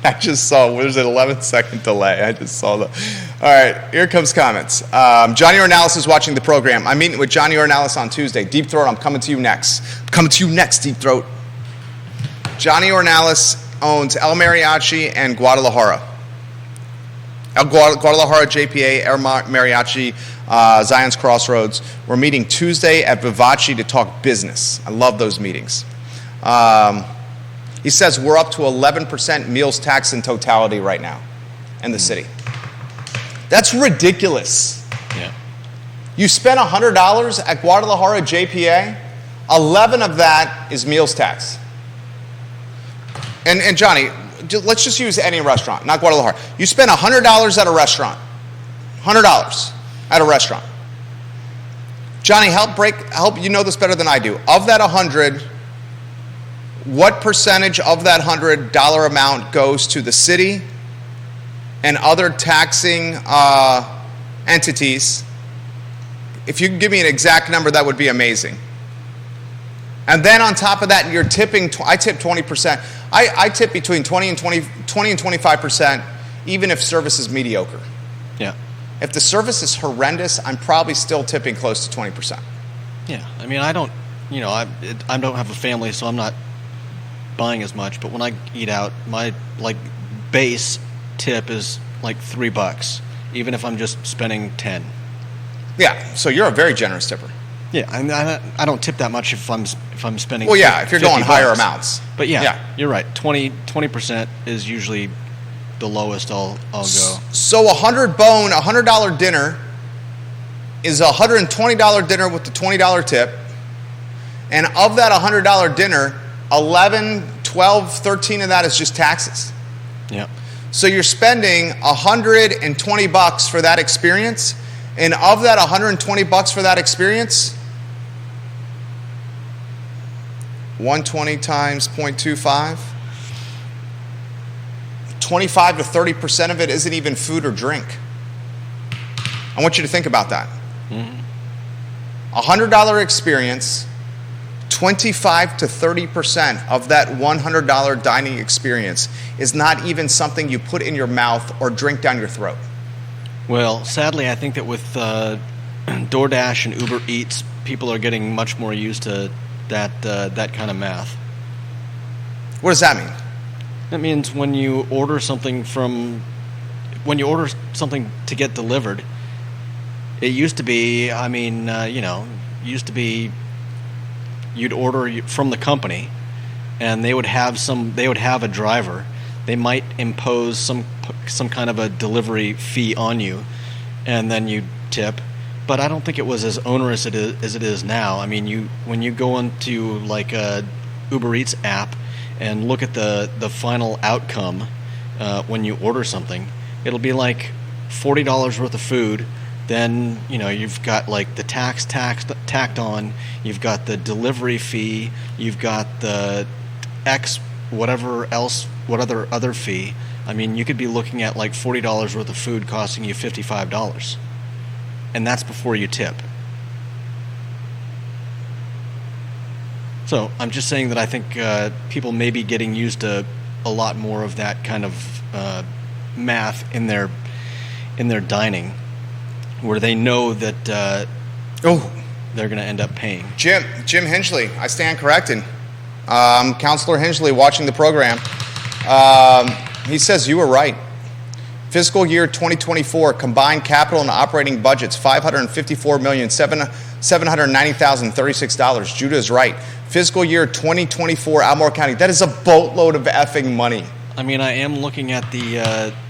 I just saw, there's an 11-second delay. I just saw that. All right, here comes comments. Johnny Ornalis is watching the program. I'm meeting with Johnny Ornalis on Tuesday. Deep Throat, I'm coming to you next. Deep Throat. Johnny Ornalis owns El Mariachi and Guadalajara. Guadalajara, JPA, El Mariachi, Zion's Crossroads. We're meeting Tuesday at Vivace to talk business. I love those meetings. He says we're up to 11% meals tax in totality right now in the city. That's ridiculous. Yeah. You spend $100 at Guadalajara, JPA, 11 of that is meals tax. And Johnny, let's just use any restaurant, not Guadalajara. You spend $100 at a restaurant. $100 at a restaurant. Johnny, help you know this better than I do. Of that 100, what percentage of that $100 amount goes to the city and other taxing entities? If you can give me an exact number, that would be amazing. And then on top of that, you're tipping. I tip 20%. I tip between 20 and 25%, even if service is mediocre. Yeah. If the service is horrendous, I'm probably still tipping close to 20%. Yeah. I mean, I don't have a family, so I'm not buying as much. But when I eat out, my base tip is like $3, even if I'm just spending 10. Yeah. So you're a very generous tipper. Yeah, I don't tip that much if I'm spending. Well, yeah, if you're going higher amounts. But yeah, you're right. 20% is usually the lowest I'll go. So $100 dinner is a $120 dinner with the $20 tip, and of that $100 dinner, 11, 12, 13 of that is just taxes. Yeah. So you're spending $120 for that experience, and of that $120 for that experience, 120 times 0.25, 25 to 30% of it isn't even food or drink. I want you to think about that. Mm-hmm. $100 experience, 25 to 30% of that $100 dining experience is not even something you put in your mouth or drink down your throat. Well, sadly, I think that with DoorDash and Uber Eats, people are getting much more used to that kind of math. What does that mean? That means when you order something to get delivered, it used to be, you'd order from the company, and they would have a driver. They might impose some kind of a delivery fee on you, and then you tip. But I don't think it was as onerous as it is now. I mean, when you go into like a Uber Eats app and look at the final outcome when you order something, it'll be like $40 worth of food. Then you've got like the tax tacked on. You've got the delivery fee. You've got the other fee. I mean, you could be looking at like $40 worth of food costing you $55, and that's before you tip. So I'm just saying that I think people may be getting used to a lot more of that kind of math in their dining, where they know that they're going to end up paying. Jim Hingley, I stand corrected. Counselor Hingley watching the program. He says you were right. Fiscal year 2024 combined capital and operating budgets $554,790,036. Judah is right. Fiscal year 2024 Albemarle County. That is a boatload of effing money. I mean, I am looking at the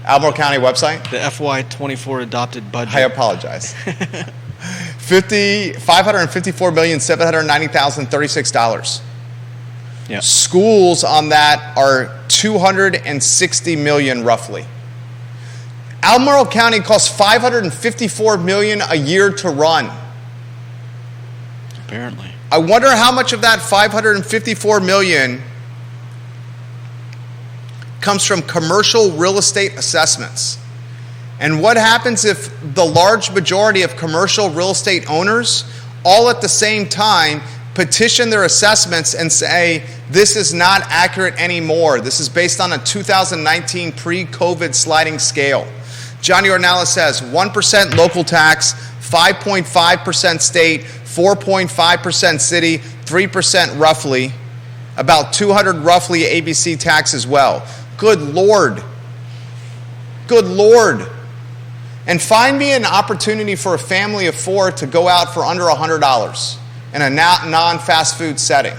Albemarle County website. The FY24 adopted budget. I apologize. $554,790,036. Yeah. Schools on that are $260 million roughly. Albemarle County costs $554 million a year to run. Apparently. I wonder how much of that $554 million comes from commercial real estate assessments. And what happens if the large majority of commercial real estate owners all at the same time petition their assessments and say, this is not accurate anymore. This is based on a 2019 pre-COVID sliding scale. Johnny Ornella says 1% local tax, 5.5% state, 4.5% city, 3% roughly, about 200 roughly ABC tax as well. Good Lord. Good Lord. And find me an opportunity for a family of four to go out for under $100 in a non-fast food setting.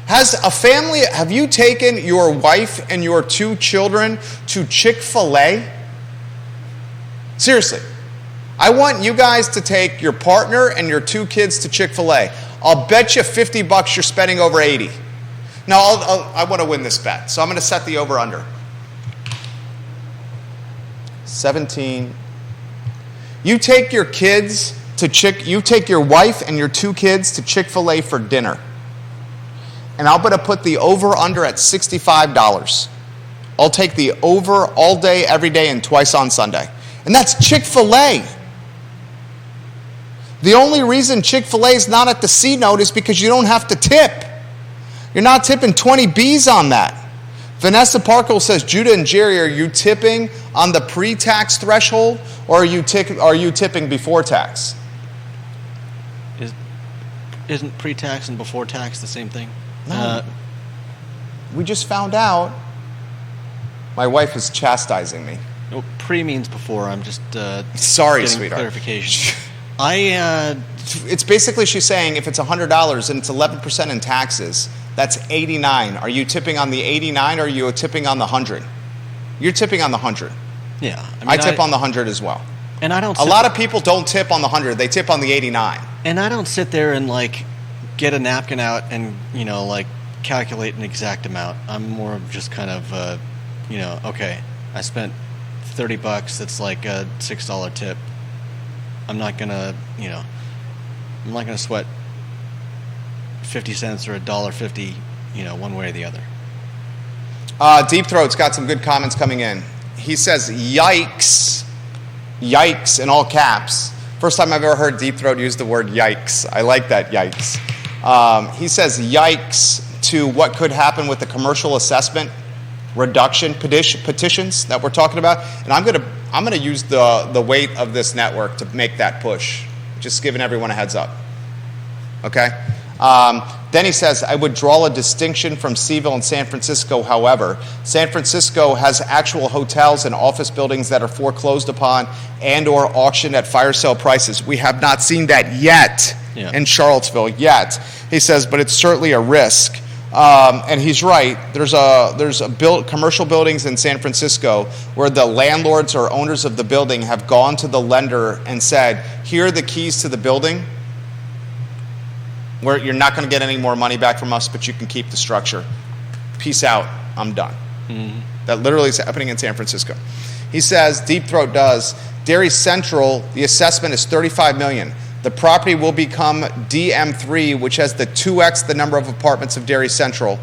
Have you taken your wife and your two children to Chick-fil-A? Seriously. I want you guys to take your partner and your two kids to Chick-fil-A. I'll bet you $50 you're spending over 80. Now, I want to win this bet, so I'm going to set the over-under. 17. You take your kids to you take your wife and your two kids to Chick-fil-A for dinner. And I'm going to put the over-under at $65. I'll take the over all day, every day, and twice on Sunday. And that's Chick-fil-A. The only reason Chick-fil-A is not at the C note is because you don't have to tip. You're not tipping 20 B's on that. Vanessa Parkle says, Judah and Jerry, are you tipping on the pre-tax threshold or are you tipping before tax? Isn't pre-tax and before tax the same thing? No. We just found out. My wife is chastising me. Well, pre means before. I'm just sorry, getting sweetheart. Clarification. It's basically she's saying if it's $100 and it's 11% in taxes, that's $89. Are you tipping on the $89 or are you tipping on the $100? You're tipping on the $100. Yeah, I tip on the $100 as well. And I don't. A lot of people don't tip on the $100; they tip on the $89. And I don't sit there and like get a napkin out and like calculate an exact amount. I'm more of just kind of okay, I spent $30. That's like a $6 tip. I'm not gonna sweat 50 cents or $1.50, one way or the other. Deep Throat's got some good comments coming in. He says, yikes in all caps, First time I've ever heard Deep Throat use the word yikes. I like that, yikes. He says yikes to what could happen with the commercial assessment reduction petitions that we're talking about. And I'm gonna use the weight of this network to make that push. Just giving everyone a heads up. Okay? Then he says, I would draw a distinction from CVille and San Francisco, however. San Francisco has actual hotels and office buildings that are foreclosed upon and or auctioned at fire sale prices. We have not seen that yet in Charlottesville, yet. He says, but it's certainly a risk. And he's right. There's commercial buildings in San Francisco where the landlords or owners of the building have gone to the lender and said, here are the keys to the building. Where you're not going to get any more money back from us, but you can keep the structure. Peace out. I'm done. Mm-hmm. That literally is happening in San Francisco. He says, Deep Throat does, Dairy Central, the assessment is $35 million. The property will become DM3, which has the 2x the number of apartments of Dairy Central,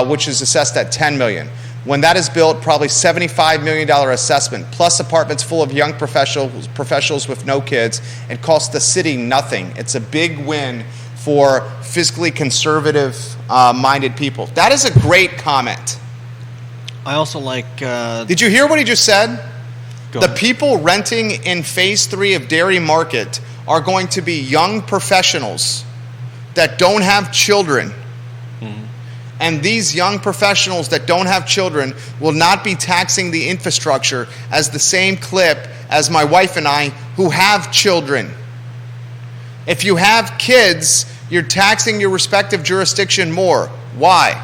which is assessed at $10 million. When that is built, probably $75 million assessment, plus apartments full of young professionals with no kids, and costs the city nothing. It's a big win for fiscally conservative minded people. That is a great comment. I also like... Did you hear what he just said? Go the ahead. people renting in Phase 3 of Dairy Market are going to be young professionals that don't have children. Mm-hmm. And these young professionals that don't have children will not be taxing the infrastructure as the same clip as my wife and I who have children. If you have kids, you're taxing your respective jurisdiction more. Why?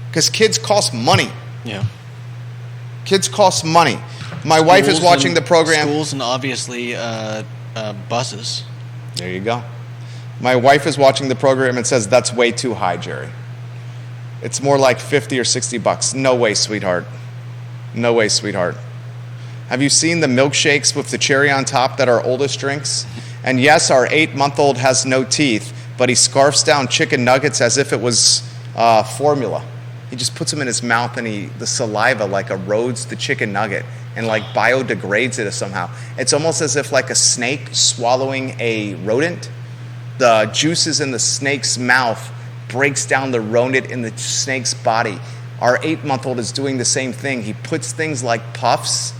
Because kids cost money. Yeah. Kids cost money. My wife is watching the program. Schools and obviously buses. There you go. My wife is watching the program and says, that's way too high, Jerry. It's more like $50 or $60. No way, sweetheart. No way, sweetheart. Have you seen the milkshakes with the cherry on top that our oldest drinks? And yes, our 8-month-old has no teeth, but he scarfs down chicken nuggets as if it was formula. He just puts them in his mouth and the saliva like erodes the chicken nugget and like biodegrades it somehow. It's almost as if like a snake swallowing a rodent. The juices in the snake's mouth breaks down the rodent in the snake's body. Our 8-month-old is doing the same thing. He puts things like puffs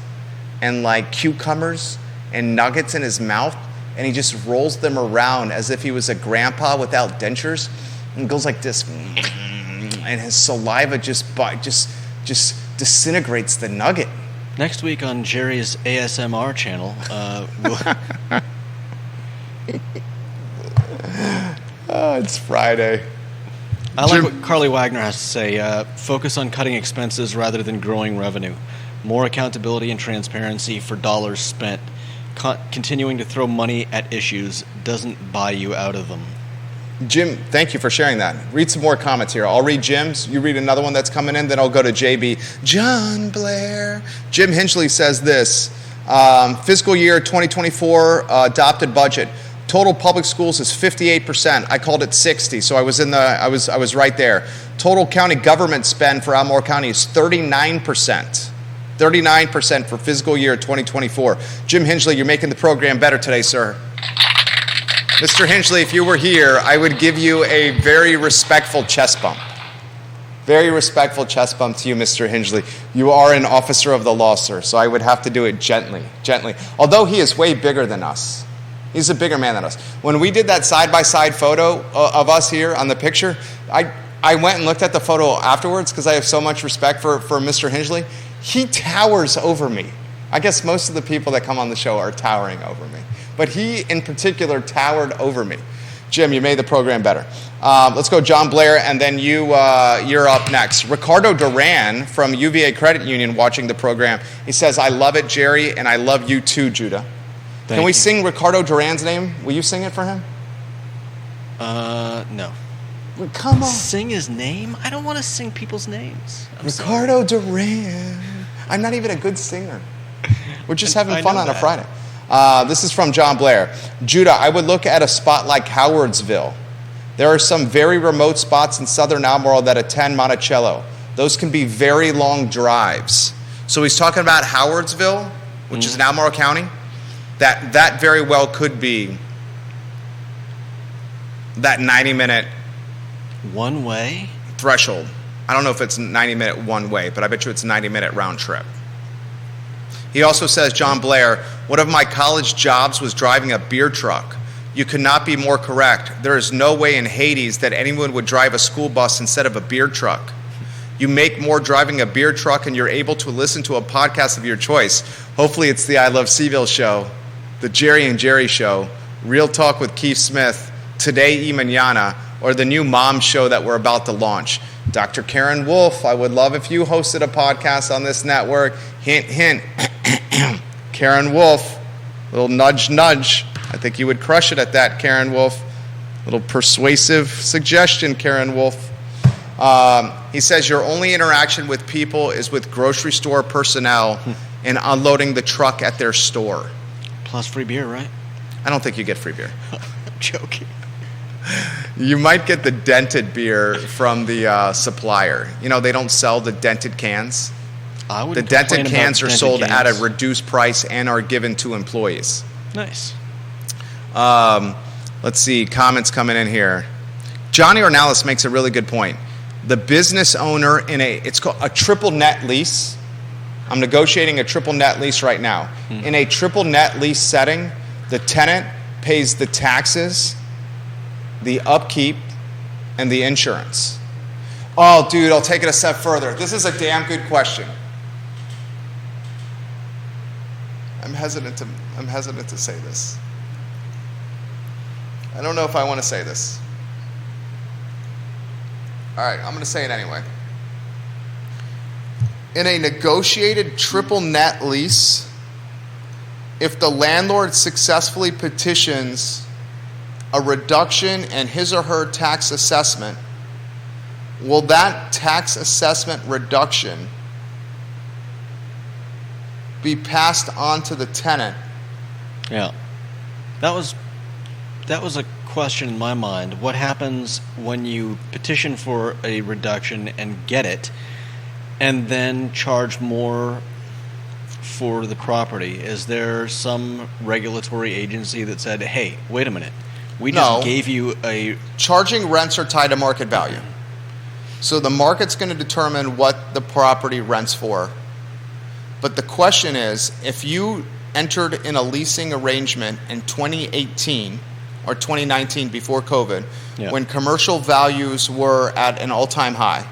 and like cucumbers and nuggets in his mouth, and he just rolls them around as if he was a grandpa without dentures, and goes like this, and his saliva just disintegrates the nugget. Next week on Jerry's ASMR channel, it's Friday. I like what Carly Wagner has to say. Focus on cutting expenses rather than growing revenue. More accountability and transparency for dollars spent. Continuing to throw money at issues doesn't buy you out of them. Jim, thank you for sharing that. Read some more comments here. I'll read Jim's. You read another one that's coming in, then I'll go to JB. John Blair. Jim Hinchley says this. Fiscal year 2024 adopted budget. Total public schools is 58%. I called it 60, so I was right there. Total county government spend for Albemarle County is 39%. 39% for fiscal year 2024. Jim Hinchley, you're making the program better today, sir. Mr. Hinchley, if you were here, I would give you a very respectful chest bump. Very respectful chest bump to you, Mr. Hinchley. You are an officer of the law, sir, so I would have to do it gently. Although he is way bigger than us. He's a bigger man than us. When we did that side-by-side photo of us here on the picture, I went and looked at the photo afterwards because I have so much respect for Mr. Hinchley. He towers over me. I guess most of the people that come on the show are towering over me. But he, in particular, towered over me. Jim, you made the program better. Let's go John Blair, and then you're up next. Ricardo Duran from UVA Credit Union watching the program. He says, I love it, Jerry, and I love you too, Judah. Can we sing Ricardo Duran's name? Will you sing it for him? No. Well, come on. Sing his name? I don't want to sing people's names. Ricardo Duran. I'm not even a good singer. We're just having fun on a Friday. This is from John Blair. Judah, I would look at a spot like Howardsville. There are some very remote spots in southern Albemarle that attend Monticello. Those can be very long drives. So he's talking about Howardsville, which is in Albemarle County. That very well could be that 90-minute one way threshold. I don't know if it's 90-minute one way, but I bet you it's 90-minute round trip. He also says, John Blair, one of my college jobs was driving a beer truck. You could not be more correct. There is no way in Hades that anyone would drive a school bus instead of a beer truck. You make more driving a beer truck and you're able to listen to a podcast of your choice. Hopefully it's the I Love CVille Show, the Jerry and Jerry Show, Real Talk with Keith Smith, Today y Mañana, or the new mom show that we're about to launch. Dr. Karen Wolf, I would love if you hosted a podcast on this network. Hint, hint. Karen Wolf, little nudge, nudge. I think you would crush it at that, Karen Wolf. Little persuasive suggestion, Karen Wolf. He says your only interaction with people is with grocery store personnel and unloading the truck at their store. Plus free beer, right? I don't think you get free beer. I'm joking. You might get the dented beer from the supplier. You know, they don't sell the dented cans. The dented cans are sold at a reduced price and are given to employees. Nice. Let's see, comments coming in here. Johnny Ornalis makes a really good point. The business owner it's called a triple net lease. I'm negotiating a triple net lease right now. In a triple net lease setting, the tenant pays the taxes, the upkeep, and the insurance. Oh, dude, I'll take it a step further. This is a damn good question. I'm hesitant to say this. I don't know if I want to say this. All right, I'm going to say it anyway. In a negotiated triple net lease, if the landlord successfully petitions a reduction in his or her tax assessment, will that tax assessment reduction be passed on to the tenant? Yeah. That was a question in my mind. What happens when you petition for a reduction and get it, and then charge more for the property? Is there some regulatory agency that said, hey, wait a minute, we just gave you a... Charging rents are tied to market value. So the market's going to determine what the property rents for. But the question is, if you entered in a leasing arrangement in 2018 or 2019 before COVID, when commercial values were at an all-time high,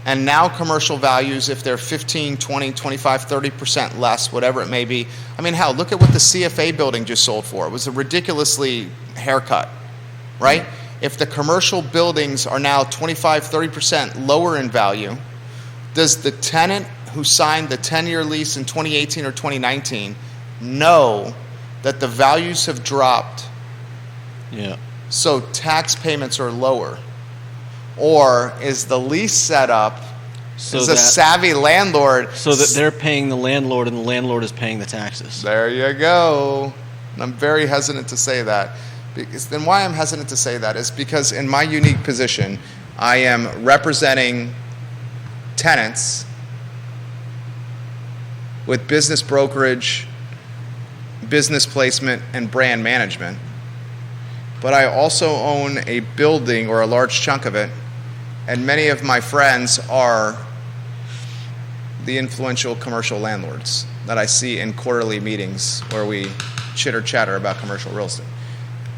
and now commercial values, if they're 15, 20, 25, 30% less, whatever it may be. I mean, hell, look at what the CFA building just sold for. It was a ridiculously haircut, right? If the commercial buildings are now 25, 30% lower in value, does the tenant who signed the 10-year lease in 2018 or 2019 know that the values have dropped? Yeah. So tax payments are lower. Or is the lease set up as a savvy landlord? So that they're paying the landlord and the landlord is paying the taxes. There you go. And I'm very hesitant to say that. Then why I'm hesitant to say that is because in my unique position, I am representing tenants with business brokerage, business placement, and brand management. But I also own a building or a large chunk of it, and many of my friends are the influential commercial landlords that I see in quarterly meetings where we chitter-chatter about commercial real estate.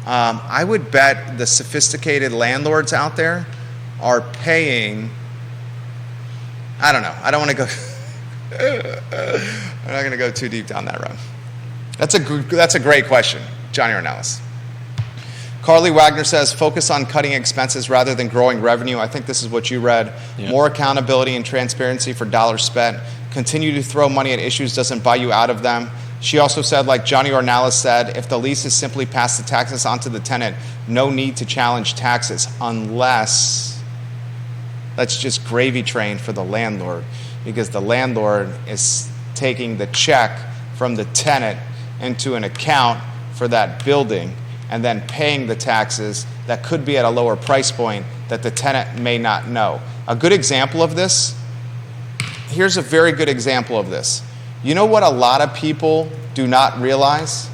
I would bet the sophisticated landlords out there are paying, I don't know, I don't want to go, I'm not going to go too deep down that road. That's a great question, Johnny Ornalis. Carly Wagner says, focus on cutting expenses rather than growing revenue. I think this is what you read. Yeah. More accountability and transparency for dollars spent. Continue to throw money at issues doesn't buy you out of them. She also said, like Johnny Ornalis said, if the lease is simply pass the taxes onto the tenant, no need to challenge taxes unless that's just gravy train for the landlord, because the landlord is taking the check from the tenant into an account for that building and then paying the taxes that could be at a lower price point that the tenant may not know. A good example of this, here's a very good example of this. You know what a lot of people do not realize?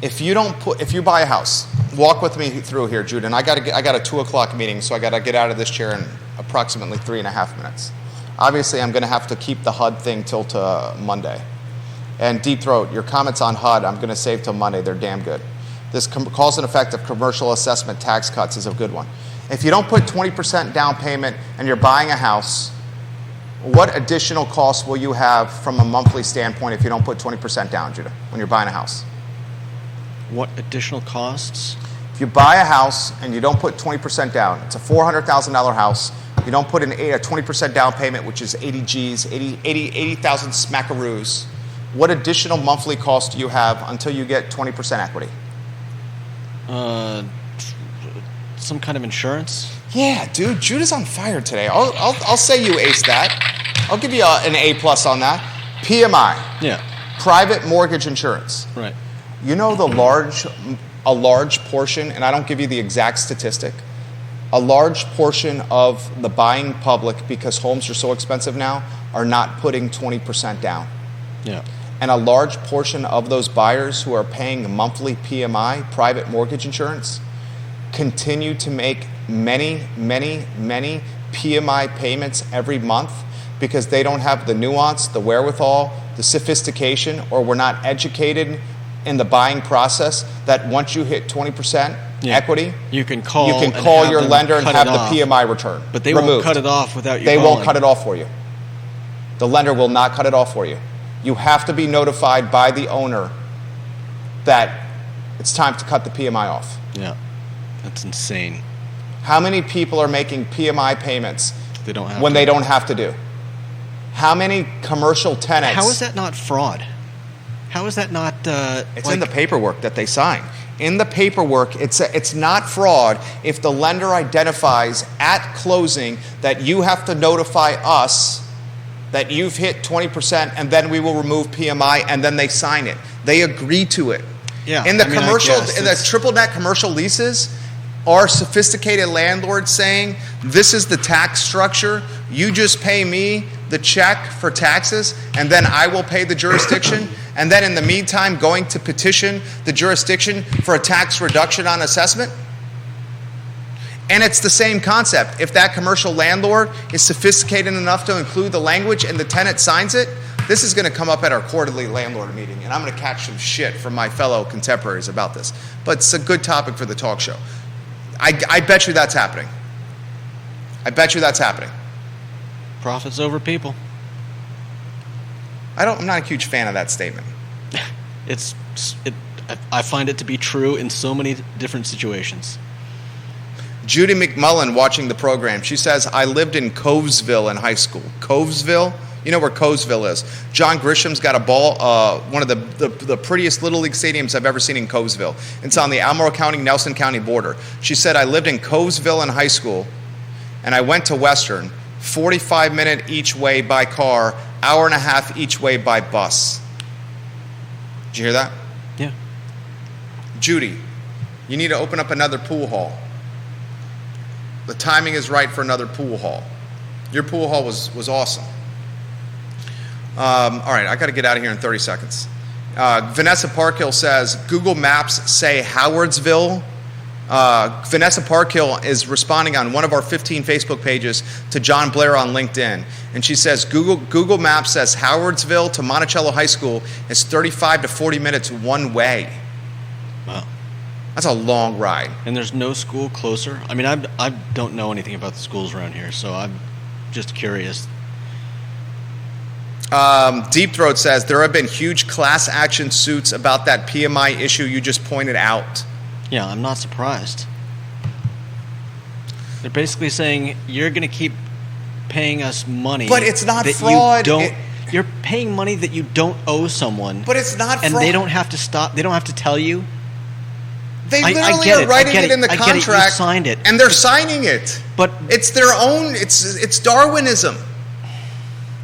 if you buy a house, walk with me through here, Jude, and I got a 2 o'clock meeting, so I got to get out of this chair in approximately 3.5 minutes. Obviously, I'm going to have to keep the HUD thing till to Monday. And Deep Throat, your comments on HUD, I'm going to save till Monday. They're damn good. This cause and effect of commercial assessment tax cuts is a good one. If you don't put 20% down payment and you're buying a house, what additional costs will you have from a monthly standpoint if you don't put 20% down, Judah, when you're buying a house? What additional costs? If you buy a house and you don't put 20% down, it's a $400,000 house, you don't put a 20% down payment, which is 80 G's, 80,000 smackaroos, what additional monthly cost do you have until you get 20% equity? Some kind of insurance? Yeah, dude, Judah's on fire today. I'll say you aced that. I'll give you an A+ on that. PMI. Yeah. Private mortgage insurance. Right. You know a large portion, and I don't give you the exact statistic, a large portion of the buying public, because homes are so expensive now, are not putting 20% down. Yeah. And a large portion of those buyers who are paying monthly PMI, private mortgage insurance, continue to make many PMI payments every month because they don't have the nuance, the wherewithal, the sophistication, or we're not educated in the buying process that once you hit 20% equity, you can call your lender and have the PMI return. But they removed. won't cut it off without you They calling. won't cut it off for you. The lender will not cut it off for you. You have to be notified by the owner that it's time to cut the PMI off. Yeah, that's insane. How many people are making PMI payments They don't have when to. they don't have to do? How many commercial tenants? How is that not fraud? How is that not? It's in the paperwork that they sign. In the paperwork, it's not fraud if the lender identifies at closing that you have to notify us that you've hit 20% and then we will remove PMI, and then they sign it. They agree to it. Yeah. In the I mean, commercial, I guess in the triple net commercial leases, are sophisticated landlords saying, this is the tax structure, you just pay me the check for taxes, and then I will pay the jurisdiction, and then in the meantime going to petition the jurisdiction for a tax reduction on assessment? And it's the same concept. If that commercial landlord is sophisticated enough to include the language and the tenant signs it, this is going to come up at our quarterly landlord meeting, and I'm going to catch some shit from my fellow contemporaries about this. But it's a good topic for the talk show. I bet you that's happening. I bet you that's happening. Profits over people. I'm not a huge fan of that statement. I find it to be true in so many different situations. Judy McMullen watching the program. She says, I lived in Covesville in high school. Covesville? You know where Covesville is. John Grisham's got a ball, one of the prettiest Little League stadiums I've ever seen in Covesville. It's on the Albemarle County, Nelson County border. She said, I lived in Covesville in high school, and I went to Western, 45-minute each way by car, hour and a half each way by bus. Did you hear that? Yeah. Judy, you need to open up another pool hall. The timing is right for another pool hall. Your pool hall was awesome. All right, I got to get out of here in 30 seconds. Vanessa Parkhill says, Google Maps say Howardsville. Vanessa Parkhill is responding on one of our 15 Facebook pages to John Blair on LinkedIn. And she says, Google Maps says Howardsville to Monticello High School is 35 to 40 minutes one way. Wow. That's a long ride. And there's no school closer? I mean, I don't know anything about the schools around here, so I'm just curious. Deep Throat says, there have been huge class action suits about that PMI issue you just pointed out. Yeah, I'm not surprised. They're basically saying, you're going to keep paying us money. But it's not fraud. You're paying money that you don't owe someone. But it's not and fraud. they don't have to stop. They don't have to tell you. They literally are writing it in the contract. You signed it. And they're signing it. But it's their own, it's Darwinism.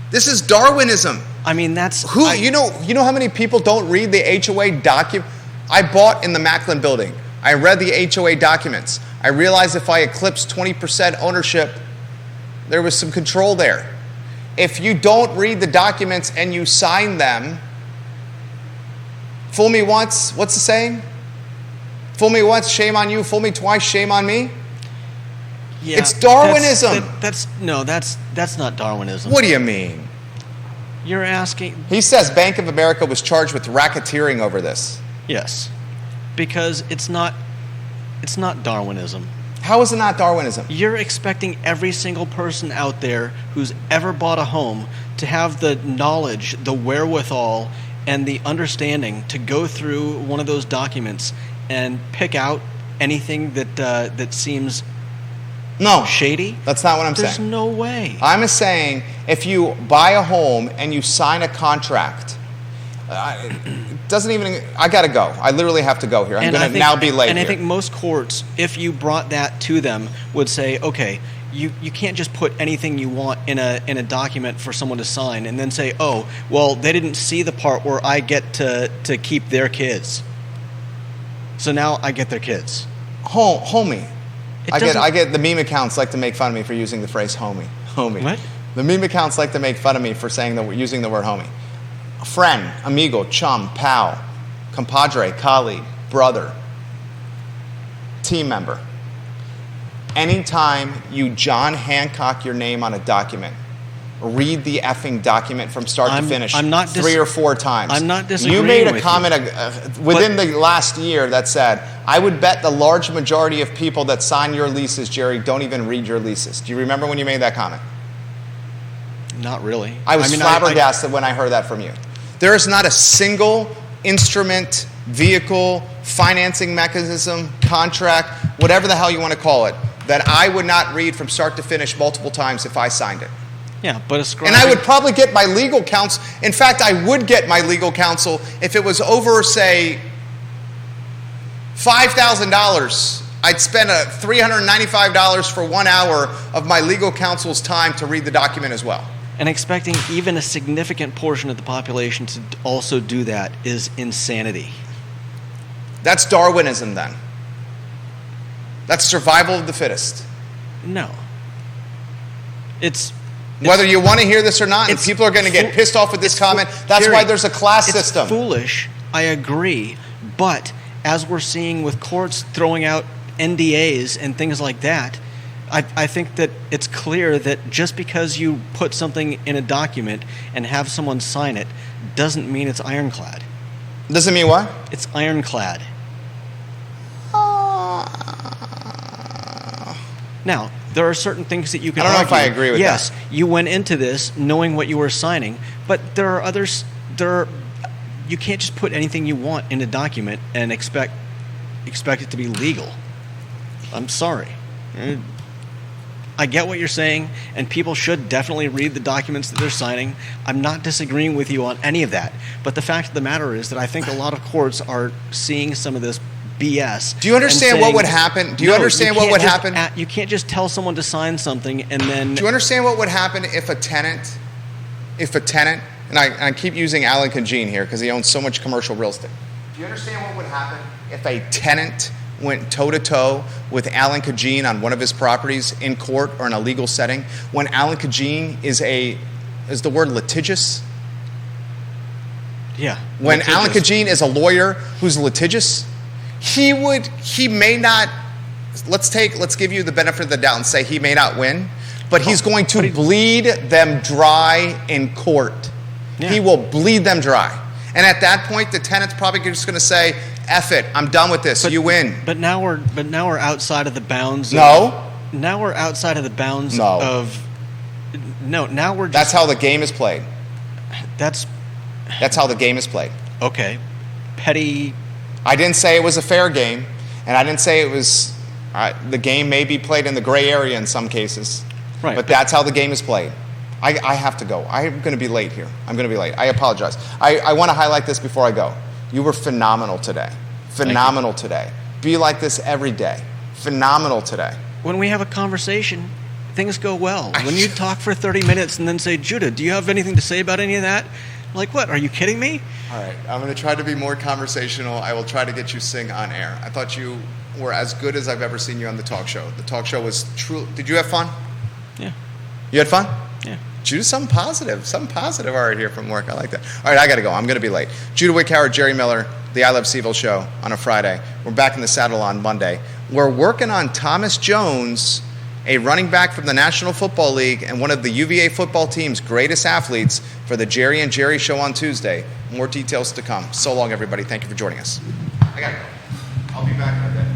This is Darwinism. I mean, that's... You know how many people don't read the HOA document? I bought in the Macklin building. I read the HOA documents. I realized if I eclipsed 20% ownership, there was some control there. If you don't read the documents and you sign them, Fool me once, what's the saying? Fool me once, shame on you. Fool me twice, shame on me. Yeah, it's Darwinism. That's not Darwinism. What do you mean? You're asking... He says Bank of America was charged with racketeering over this. Yes. Because it's not Darwinism. How is it not Darwinism? You're expecting every single person out there who's ever bought a home to have the knowledge, the wherewithal, and the understanding to go through one of those documents and pick out anything that seems shady. That's not what I'm saying. There's no way. I'm saying if you buy a home and you sign a contract, doesn't even. I got to go. I literally have to go here. I'm going to now be late. And here. I think most courts, if you brought that to them, would say, okay, you can't just put anything you want in a document for someone to sign and then say, oh, well, they didn't see the part where I get to keep their kids. So now I get their kids. Homie. I get the meme accounts like to make fun of me for using the phrase homie. What? The meme accounts like to make fun of me for using the word homie. Friend, amigo, chum, pal, compadre, colleague, brother, team member. Anytime you John Hancock your name on a document, read the effing document from start to finish 3 or 4 times. I'm not disagreeing with you. You made a with comment within the last year that said, I would bet the large majority of people that sign your leases, Jerry, don't even read your leases. Do you remember when you made that comment? Not really. I was flabbergasted when I heard that from you. There is not a single instrument, vehicle, financing mechanism, contract, whatever the hell you want to call it, that I would not read from start to finish multiple times if I signed it. Yeah, but and I would probably get my legal counsel. In fact, I would get my legal counsel if it was over, say, $5,000. I'd spend $395 for 1 hour of my legal counsel's time to read the document as well. And expecting even a significant portion of the population to also do that is insanity. That's Darwinism then. That's survival of the fittest. No. It's whether you want to hear this or not, and people are going to get pissed off with this comment. That's why there's a class system. It's foolish, I agree. But as we're seeing with courts throwing out NDAs and things like that, I think that it's clear that just because you put something in a document and have someone sign it doesn't mean it's ironclad. Doesn't mean what? It's ironclad. Now, there are certain things that you can argue. I don't know if I agree with that. Yes, you went into this knowing what you were signing, but there are others. You can't just put anything you want in a document and expect it to be legal. I'm sorry. I get what you're saying, and people should definitely read the documents that they're signing. I'm not disagreeing with you on any of that. But the fact of the matter is that I think a lot of courts are seeing some of this BS. Do you understand what would happen? Do you understand what would happen? You can't just tell someone to sign something and then... Do you understand what would happen if a tenant, and I keep using Alan Kajin here because he owns so much commercial real estate. Do you understand what would happen if a tenant went toe-to-toe with Alan Kajin on one of his properties in court or in a legal setting, when Alan Kajin is the word litigious? Yeah. When Alan Kajin is a lawyer who's litigious, he may not, let's give you the benefit of the doubt and say he may not win, but he's going to bleed them dry in court. Yeah. He will bleed them dry. And at that point, the tenant's probably just going to say, F it, I'm done with this, you win. But now we're outside of the bounds now we're outside of the bounds now we're just... That's how the game is played. That's how the game is played. Okay. Petty... I didn't say it was a fair game, and I didn't say it was... the game may be played in the gray area in some cases. Right. But that's how the game is played. I have to go. I'm going to be late here. I'm going to be late. I apologize. I want to highlight this before I go. You were phenomenal today. Phenomenal today. Be like this every day. Phenomenal today. When we have a conversation, things go well. When you talk for 30 minutes and then say, Judah, do you have anything to say about any of that? I'm like, what? Are you kidding me? All right. I'm going to try to be more conversational. I will try to get you sing on air. I thought you were as good as I've ever seen you on the talk show. The talk show was true. Did you have fun? Yeah. You had fun? Yeah. Judah, something positive already here from work. I like that. All right, I got to go. I'm going to be late. Judah Wickhauer, Jerry Miller, the I Love CVille Show on a Friday. We're back in the saddle on Monday. We're working on Thomas Jones, a running back from the National Football League and one of the UVA football team's greatest athletes, for the Jerry and Jerry Show on Tuesday. More details to come. So long, everybody. Thank you for joining us. I got to go. I'll be back in a bit.